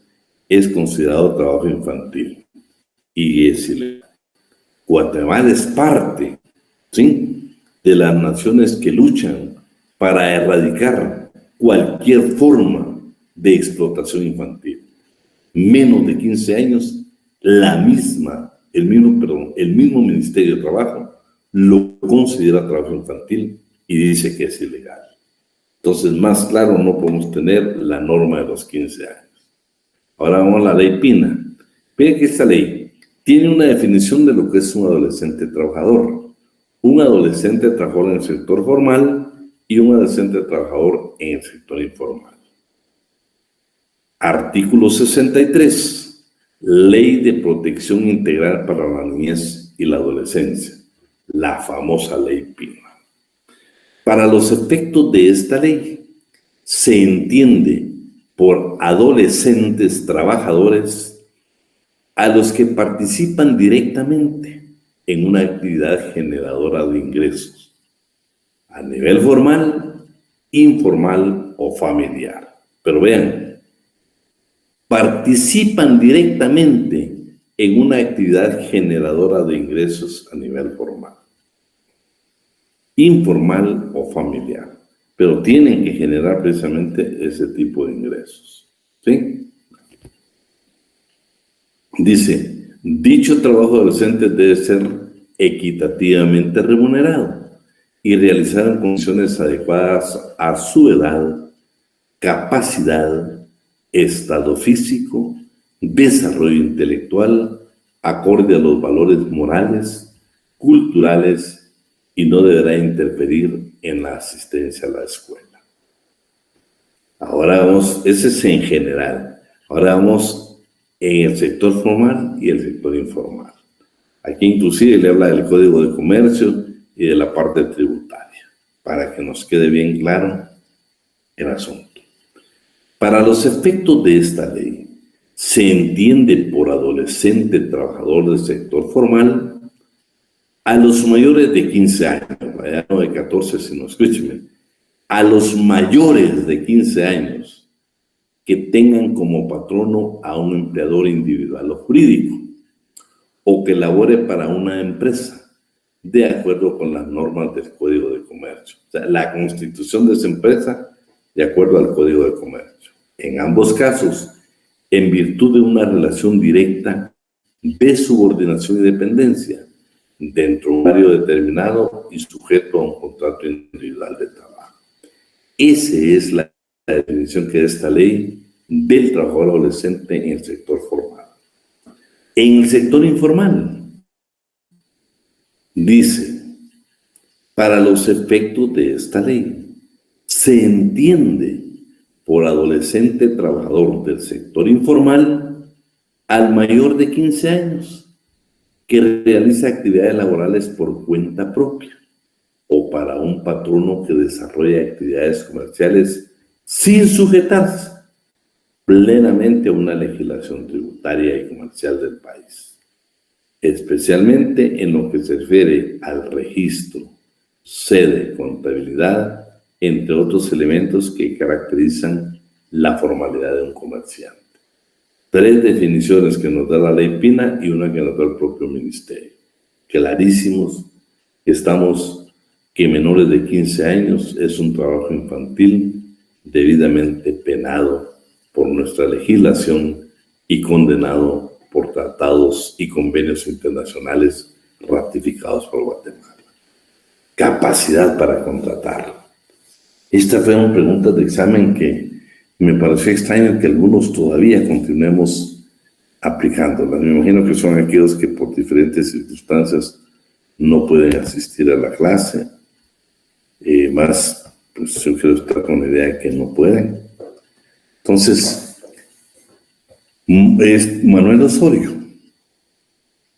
es considerado trabajo infantil y es ilegal. Guatemala es parte, ¿sí?, de las naciones que luchan para erradicar cualquier forma de explotación infantil. Menos de 15 años, el mismo Ministerio de Trabajo lo considera trabajo infantil y dice que es ilegal. Entonces, más claro no podemos tener la norma de los 15 años. Ahora vamos a la Ley Pina. Vean que esta ley tiene una definición de lo que es un adolescente trabajador. Un adolescente trabajador en el sector formal y un adolescente trabajador en el sector informal. Artículo 63. Ley de Protección Integral para la Niñez y la Adolescencia. La famosa Ley Pina. Para los efectos de esta ley, se entiende por adolescentes trabajadores a los que participan directamente en una actividad generadora de ingresos, a nivel formal, informal o familiar. Pero vean, participan directamente en una actividad generadora de ingresos a nivel formal, informal o familiar, pero tienen que generar precisamente ese tipo de ingresos, ¿sí? Dice, dicho trabajo docente debe ser equitativamente remunerado y realizado en condiciones adecuadas a su edad, capacidad, estado físico, desarrollo intelectual, acorde a los valores morales, culturales, y no deberá interferir en la asistencia a la escuela. Ahora vamos, ese es en general. Ahora vamos en el sector formal y el sector informal. Aquí inclusive le habla del Código de Comercio y de la parte tributaria, para que nos quede bien claro el asunto. Para los efectos de esta ley, se entiende por adolescente trabajador del sector formal a los mayores de 15 años, ya no de 14, sino, escúcheme, a los mayores de 15 años que tengan como patrono a un empleador individual o jurídico, o que labore para una empresa, de acuerdo con las normas del Código de Comercio. O sea, la constitución de esa empresa, de acuerdo al Código de Comercio. En ambos casos, en virtud de una relación directa de subordinación y dependencia, dentro de un horario determinado y sujeto a un contrato individual de trabajo. Esa es la definición que da esta ley del trabajador adolescente en el sector formal. En el sector informal, dice, para los efectos de esta ley, se entiende por adolescente trabajador del sector informal al mayor de 15 años que realiza actividades laborales por cuenta propia o para un patrono que desarrolla actividades comerciales sin sujetarse plenamente a una legislación tributaria y comercial del país, especialmente en lo que se refiere al registro, sede, contabilidad, entre otros elementos que caracterizan la formalidad de un comerciante. 3 definiciones que nos da la ley Pina y una que nos da el propio ministerio. Clarísimos estamos que menores de 15 años es un trabajo infantil debidamente penado por nuestra legislación y condenado por tratados y convenios internacionales ratificados por Guatemala. Capacidad para contratar. Estas fueron preguntas de examen que me pareció extraño que algunos todavía continuemos aplicándolas. Me imagino que son aquellos que por diferentes circunstancias no pueden asistir a la clase. Pues yo quiero estar con la idea de que no pueden. Entonces, es Manuel Osorio.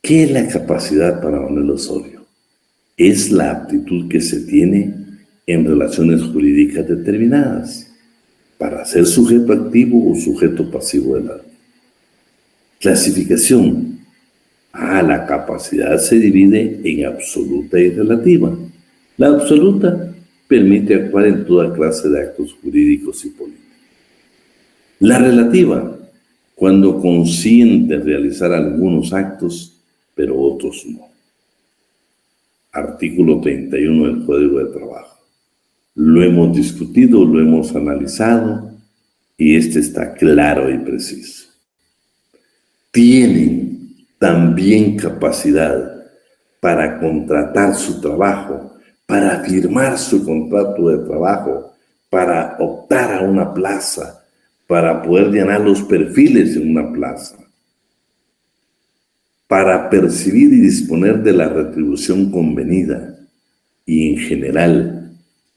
¿Qué es la capacidad para Manuel Osorio? Es la aptitud que se tiene en relaciones jurídicas determinadas para ser sujeto activo o sujeto pasivo de la ley. Clasificación. La capacidad se divide en absoluta y relativa. La absoluta permite actuar en toda clase de actos jurídicos y políticos. La relativa, cuando consiente realizar algunos actos, pero otros no. Artículo 31 del Código de Trabajo. Lo hemos discutido, lo hemos analizado y este está claro y preciso. Tienen también capacidad para contratar su trabajo, para firmar su contrato de trabajo, para optar a una plaza, para poder llenar los perfiles en una plaza, para percibir y disponer de la retribución convenida y en general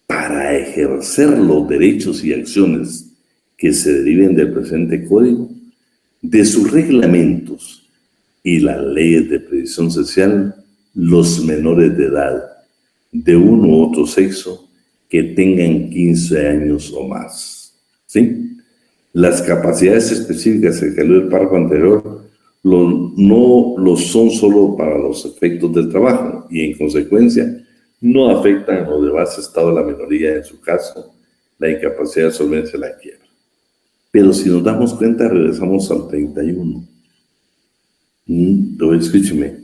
para ejercer los derechos y acciones que se deriven del presente código, de sus reglamentos y las leyes de previsión social, los menores de edad de uno u otro sexo que tengan 15 años o más. ¿Sí? Las capacidades específicas que salió del párrafo anterior no lo son solo para los efectos del trabajo y en consecuencia no afectan a los demás estados de la minoría, en su caso, la incapacidad de solvencia la quiebra. Pero si nos damos cuenta, regresamos al 31. Escúcheme,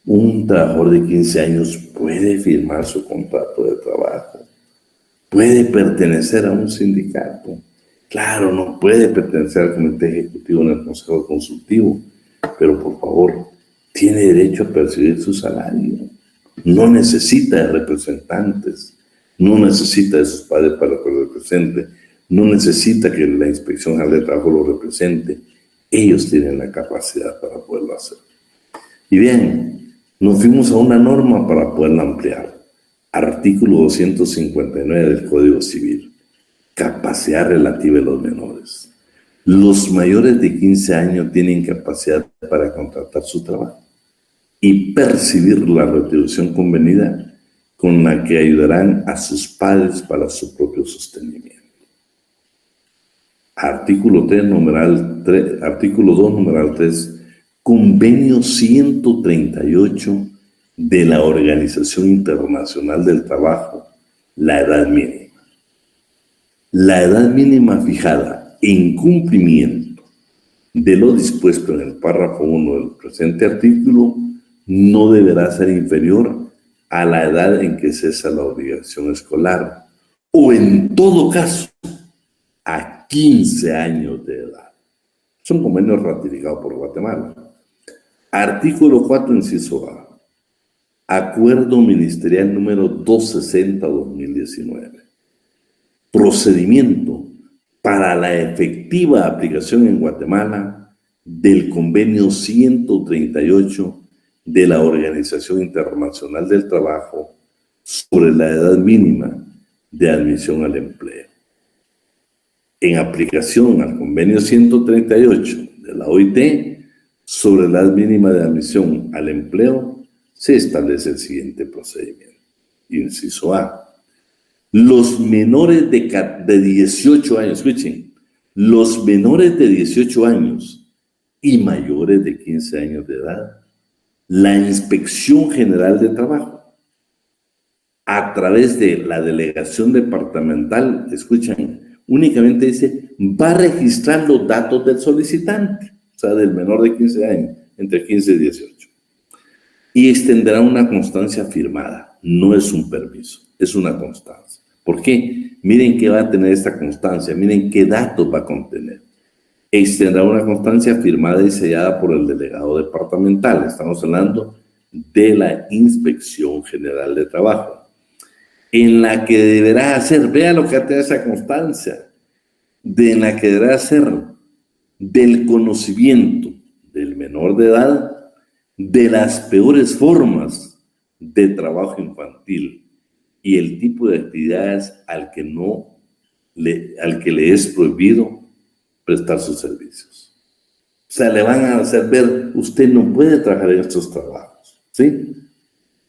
un trabajador de 15 años puede firmar su contrato de trabajo, puede pertenecer a un sindicato. Claro, no puede pertenecer al comité ejecutivo en el consejo consultivo, pero por favor, tiene derecho a percibir su salario. No necesita de representantes, no necesita de sus padres para que lo represente, no necesita que la Inspección General de Trabajo lo represente. Ellos tienen la capacidad para poderlo hacer. Y bien, nos fuimos a una norma para poderla ampliar. Artículo 259 del Código Civil. Capacidad relativa de los menores. Los mayores de 15 años tienen capacidad para contratar su trabajo y percibir la retribución convenida con la que ayudarán a sus padres para su propio sostenimiento. Artículo 2, numeral 3, Convenio 138 de la Organización Internacional del Trabajo, la edad mínima. La edad mínima fijada en cumplimiento de lo dispuesto en el párrafo 1 del presente artículo no deberá ser inferior a la edad en que cesa la obligación escolar o, en todo caso, a 15 años de edad. Son convenios ratificados por Guatemala. Artículo 4, inciso A. Acuerdo Ministerial número 260-2019. Procedimiento para la efectiva aplicación en Guatemala del Convenio 138 de la Organización Internacional del Trabajo sobre la edad mínima de admisión al empleo. En aplicación al Convenio 138 de la OIT sobre la edad mínima de admisión al empleo, se establece el siguiente procedimiento. Inciso A. Los menores de 18 años, escuchen, los menores de 18 años y mayores de 15 años de edad, la Inspección General de Trabajo, a través de la delegación departamental, escuchen, únicamente dice, va a registrar los datos del solicitante, o sea, del menor de 15 años, entre 15 y 18. Y extenderá una constancia firmada. No es un permiso, es una constancia. ¿Por qué? Miren qué va a tener esta constancia, miren qué datos va a contener. Extenderá una constancia firmada y sellada por el delegado departamental. Estamos hablando de la Inspección General de Trabajo, en la que deberá hacer, vea lo que hace esa constancia, en la que deberá hacer del conocimiento del menor de edad de las peores formas de trabajo infantil y el tipo de actividades al que le es prohibido prestar sus servicios. O sea, le van a hacer ver, usted no puede trabajar en estos trabajos, ¿sí?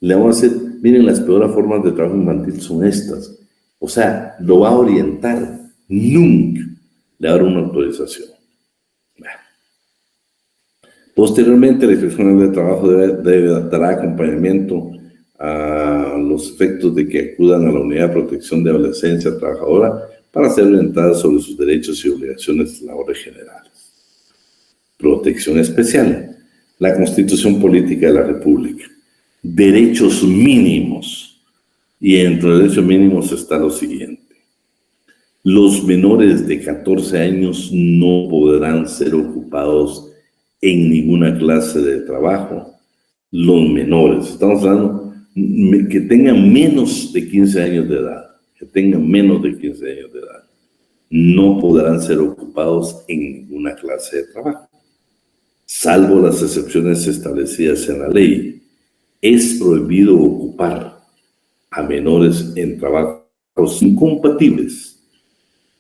Le vamos a decir, miren, las peores formas de trabajo infantil son estas. O sea, lo va a orientar, nunca le va a dar una autorización. Posteriormente, la Inspección General de Trabajo dará acompañamiento a los efectos de que acudan a la Unidad de Protección de Adolescencia Trabajadora para ser orientadas sobre sus derechos y obligaciones laborales generales. Protección especial. La Constitución Política de la República. Derechos mínimos. Y entre los derechos mínimos está lo siguiente. Los menores de 14 años no podrán ser ocupados en ninguna clase de trabajo. Los menores, estamos hablando que tengan menos de 15 años de edad, no podrán ser ocupados en ninguna clase de trabajo, salvo las excepciones establecidas en la ley. Es prohibido ocupar a menores en trabajos incompatibles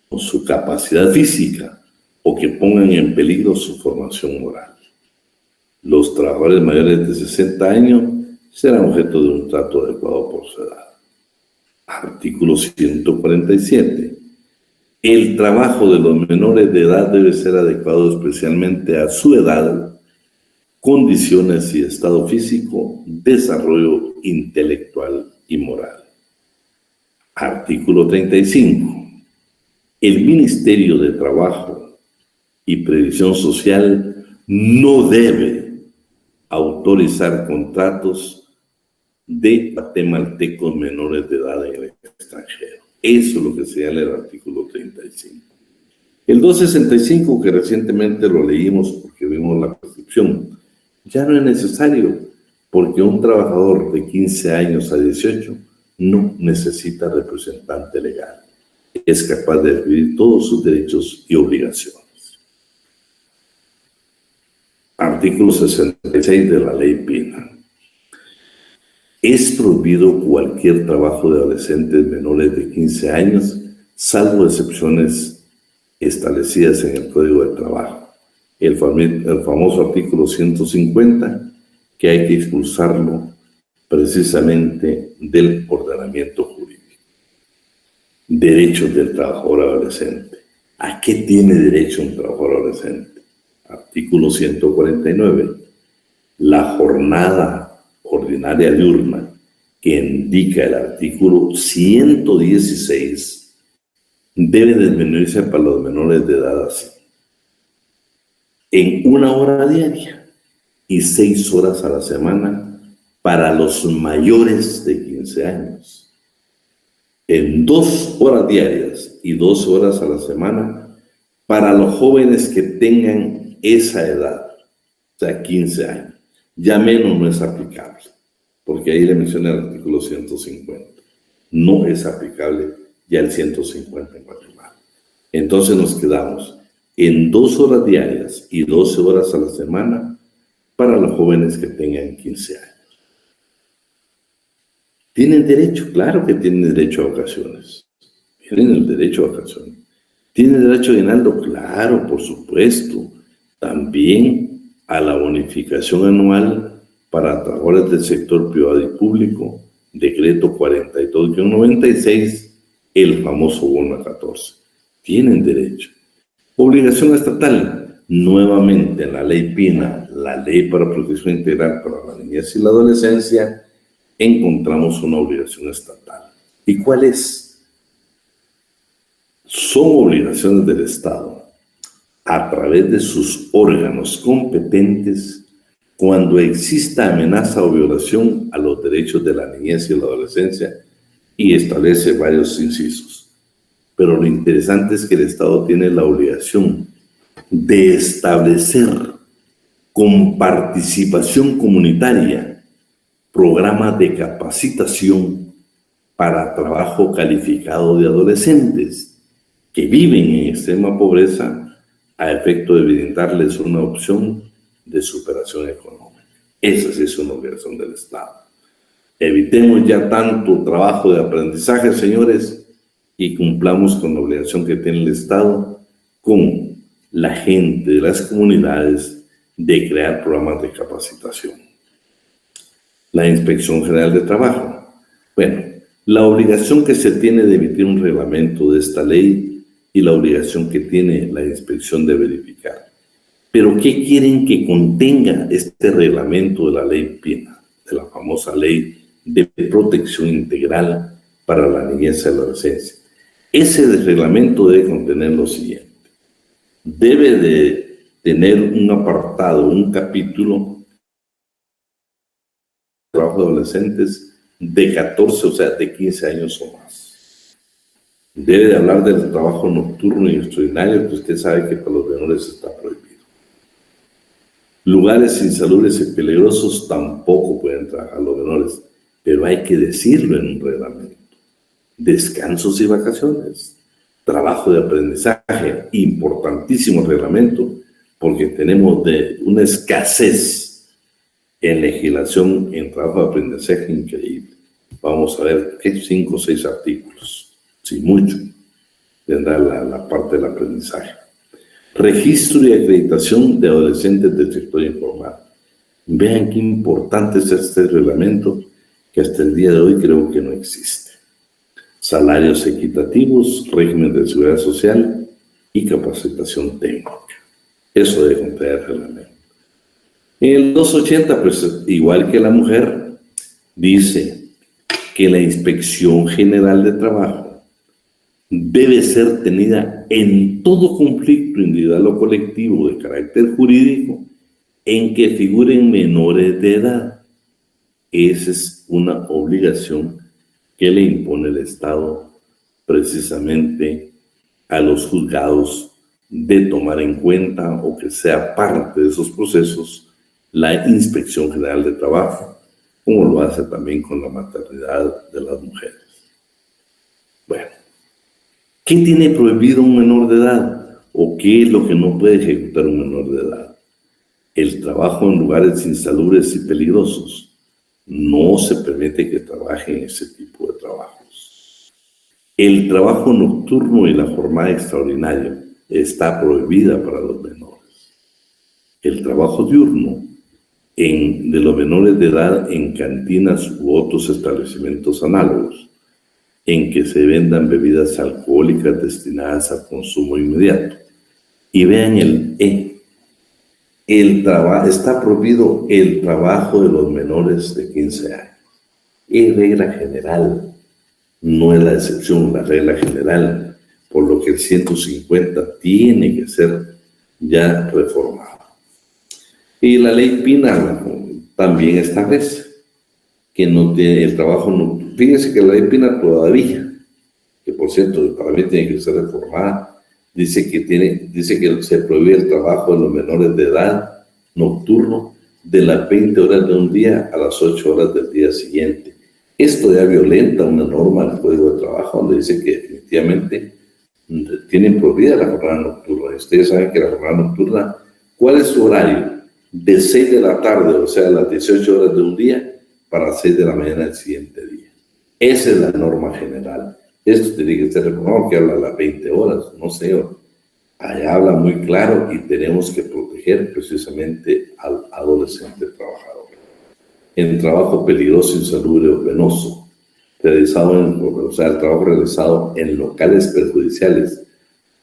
con su capacidad física o que pongan en peligro su formación moral. Los trabajadores mayores de 60 años serán objeto de un trato adecuado por su edad. Artículo 147. El trabajo de los menores de edad debe ser adecuado especialmente a su edad, condiciones y estado físico, desarrollo intelectual y moral. Artículo 35. El Ministerio de Trabajo y Previsión Social no debe autorizar contratos de guatemaltecos menores de edad en el extranjero. Eso es lo que señala el artículo 35. El 265, que recientemente lo leímos porque vimos la prescripción, Ya no es necesario, porque un trabajador de 15 años a 18 no necesita representante legal. Es capaz de adquirir todos sus derechos y obligaciones. Artículo 66 de la Ley Pina. Es prohibido cualquier trabajo de adolescentes menores de 15 años, salvo excepciones establecidas en el Código de Trabajo. El famoso artículo 150, que hay que expulsarlo precisamente del ordenamiento jurídico. Derechos del trabajador adolescente. ¿A qué tiene derecho un trabajador adolescente? Artículo 149. La jornada ordinaria diurna que indica el artículo 116 debe disminuirse para los menores de edad así: en 1 hora diaria y 6 horas a la semana para los mayores de 15 años. En 2 horas diarias y 12 horas a la semana para los jóvenes que tengan esa edad, o sea, 15 años. Ya menos no es aplicable, porque ahí le mencioné el artículo 150. No es aplicable ya el 150 en Guatemala. Entonces nos quedamos en 2 horas diarias y 12 horas a la semana para los jóvenes que tengan 15 años. ¿Tienen derecho? Claro que tienen derecho a vacaciones. Tienen el derecho a vacaciones. ¿Tienen derecho a aguinaldo? Claro, por supuesto. También a la bonificación anual para trabajadores del sector privado y público, decreto 42-96, el famoso bono 14. Tienen derecho. Obligación estatal, nuevamente en la Ley Pina, la Ley para Protección Integral para la Niñez y la Adolescencia, encontramos una obligación estatal. ¿Y cuál es? Son obligaciones del Estado a través de sus órganos competentes cuando exista amenaza o violación a los derechos de la niñez y la adolescencia, y establece varios incisos. Pero lo interesante es que el Estado tiene la obligación de establecer con participación comunitaria programas de capacitación para trabajo calificado de adolescentes que viven en extrema pobreza, a efecto de brindarles una opción de superación económica. Esa sí es una obligación del Estado. Evitemos ya tanto trabajo de aprendizaje, señores, y cumplamos con la obligación que tiene el Estado con la gente de las comunidades de crear programas de capacitación. La Inspección General de Trabajo. Bueno, la obligación que se tiene de emitir un reglamento de esta ley y la obligación que tiene la inspección de verificar. Pero ¿qué quieren que contenga este reglamento de la Ley Pina, de la famosa Ley de Protección Integral para la Niñez y la Adolescencia? Ese reglamento debe contener lo siguiente. Debe de tener un apartado, un capítulo de trabajo de adolescentes de 14, o sea, de 15 años o más. Debe de hablar del trabajo nocturno y extraordinario, que usted sabe que para los menores está prohibido. Lugares insalubres y peligrosos tampoco pueden trabajar los menores, pero hay que decirlo en un reglamento. Descansos y vacaciones, trabajo de aprendizaje, importantísimo reglamento, porque tenemos una escasez en legislación en trabajo de aprendizaje increíble. Vamos a ver 5 o 6 artículos. Sí, mucho, tendrá la parte del aprendizaje. Registro y acreditación de adolescentes del sector informal. Vean qué importante es este reglamento, que hasta el día de hoy creo que no existe. Salarios equitativos, régimen de seguridad social y capacitación técnica. Eso debe contener el reglamento. En el 280, pues igual que la mujer, dice que la Inspección General de Trabajo debe ser tenida en todo conflicto individual o colectivo de carácter jurídico en que figuren menores de edad. Esa es una obligación que le impone el Estado precisamente a los juzgados de tomar en cuenta o que sea parte de esos procesos la Inspección General de Trabajo, como lo hace también con la maternidad de las mujeres. Bueno, ¿qué tiene prohibido un menor de edad? ¿O qué es lo que no puede ejecutar un menor de edad? El trabajo en lugares insalubres y peligrosos. No se permite que trabaje en ese tipo de trabajos. El trabajo nocturno y la jornada extraordinaria está prohibida para los menores. El trabajo diurno de los menores de edad en cantinas u otros establecimientos análogos, en que se vendan bebidas alcohólicas destinadas al consumo inmediato. Y vean el E. Está prohibido el trabajo de los menores de 15 años. Es regla general, no es la excepción, la regla general, por lo que el 150 tiene que ser ya reformado. Y la ley Pina también establece que no tiene el trabajo nocturno. Fíjense que la ley Pina todavía, que por cierto para mí tiene que ser reformada, dice que se prohíbe el trabajo de los menores de edad nocturno de las 20 horas de un día a las 8 horas del día siguiente. Esto ya violenta una norma del Código de Trabajo donde dice que definitivamente tienen prohibida la jornada nocturna. Ustedes saben que la jornada nocturna, ¿cuál es su horario? De 6 de la tarde, o sea, las 18 horas de un día, para las 6 de la mañana del siguiente día. Esa es la norma general. Esto tiene que ser reformado, que habla de las 20 horas, no sé. Allá habla muy claro y tenemos que proteger precisamente al adolescente trabajador. En trabajo peligroso, insalubre o penoso, el trabajo realizado en locales perjudiciales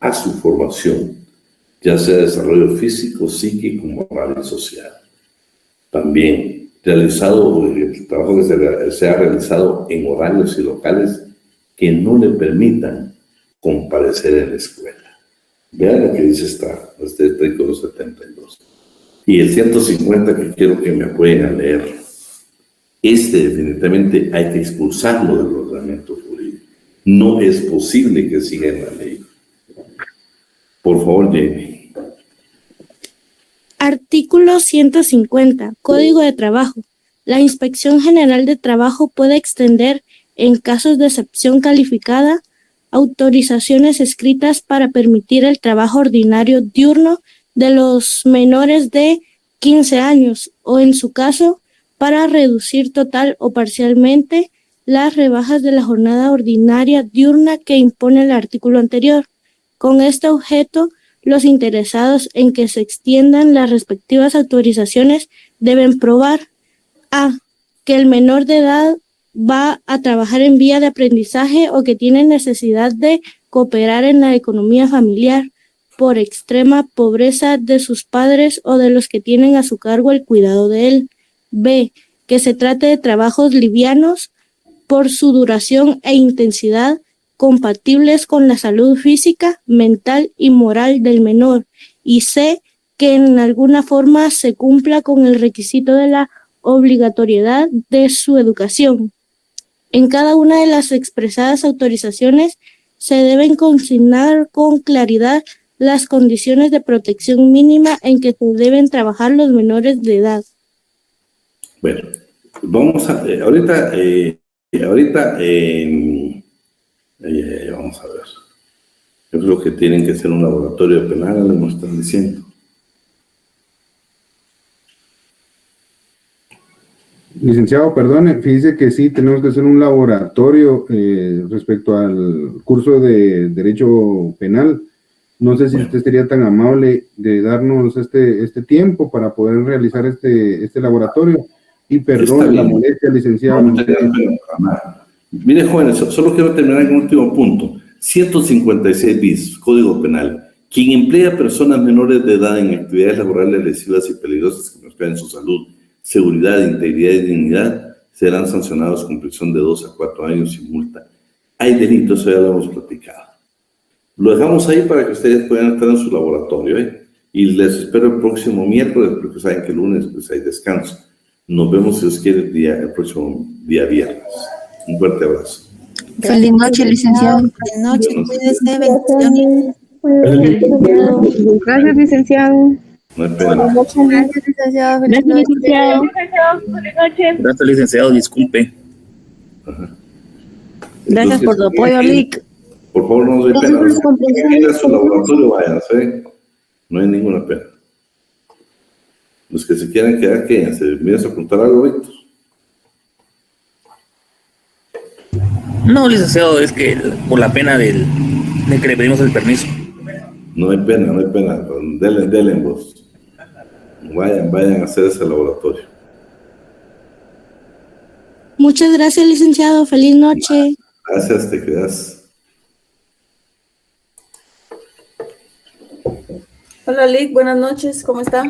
a su formación, ya sea desarrollo físico, psíquico, moral y social. También el trabajo que sea realizado en horarios y locales que no le permitan comparecer en la escuela. Vean lo que dice este artículo 72. Y el 150 que quiero que me apoyen a leer. Definitivamente hay que expulsarlo del ordenamiento jurídico. No es posible que siga en la ley. Por favor, Jamie. Artículo 150. Código de Trabajo. La Inspección General de Trabajo puede extender, en casos de excepción calificada, autorizaciones escritas para permitir el trabajo ordinario diurno de los menores de 15 años o, en su caso, para reducir total o parcialmente las rebajas de la jornada ordinaria diurna que impone el artículo anterior. Con este objeto, los interesados en que se extiendan las respectivas autorizaciones deben probar: a. que el menor de edad va a trabajar en vía de aprendizaje o que tiene necesidad de cooperar en la economía familiar por extrema pobreza de sus padres o de los que tienen a su cargo el cuidado de él. B. que se trate de trabajos livianos por su duración e intensidad compatibles con la salud física, mental y moral del menor. Y C. que en alguna forma se cumpla con el requisito de la obligatoriedad de su educación. En cada una de las expresadas autorizaciones se deben consignar con claridad las condiciones de protección mínima en que se deben trabajar los menores de edad. Bueno, vamos a vamos a ver. Yo creo que tienen que ser un laboratorio penal, como están diciendo. Licenciado, perdone, fíjese que sí, tenemos que hacer un laboratorio respecto al curso de Derecho Penal. No sé si usted sería tan amable de darnos este tiempo para poder realizar este laboratorio. Y perdón la molestia, licenciado. No, mire, jóvenes, solo quiero terminar con un último punto. 156 bis, Código Penal. Quien emplea a personas menores de edad en actividades laborales lesivas y peligrosas que menoscaben su salud, seguridad, integridad y dignidad, serán sancionados con prisión de 2 a 4 años y multa. Hay delitos, eso ya lo hemos platicado. Lo dejamos ahí para que ustedes puedan estar en su laboratorio, y les espero el próximo miércoles, porque saben que el lunes pues hay descanso. Nos vemos, si os quiere, el próximo día viernes. Un fuerte abrazo. Feliz noche, licenciado. Feliz noche, cuídese, bendiciones. Gracias, licenciado. No hay pena. Gracias, licenciado. Feliz Gracias, noche. licenciado. Gracias, licenciado, disculpe. Gracias por tu apoyo, Lic. Por favor, no se pena. Si quieren ir a su laboratorio, váyanse. No hay ninguna pena. Los que se quieran quedar, quédense. ¿Me ibas a apuntar algo, Víctor? No, licenciado, es que por la pena de que le pedimos el permiso. No hay pena, no hay pena. Denle vos. Vayan a hacer ese laboratorio. Muchas gracias, licenciado. Feliz noche. Gracias, te quedas. Hola, Lic, buenas noches, ¿cómo está?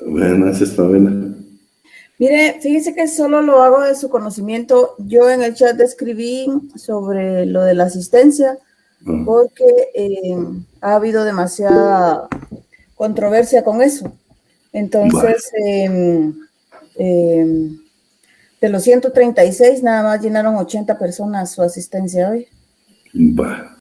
Buenas noches, Pamela. Mire, fíjese que solo lo hago de su conocimiento. Yo en el chat escribí sobre lo de la asistencia porque ha habido demasiada controversia con eso. Entonces, de los 136, nada más llenaron 80 personas su asistencia hoy. Va.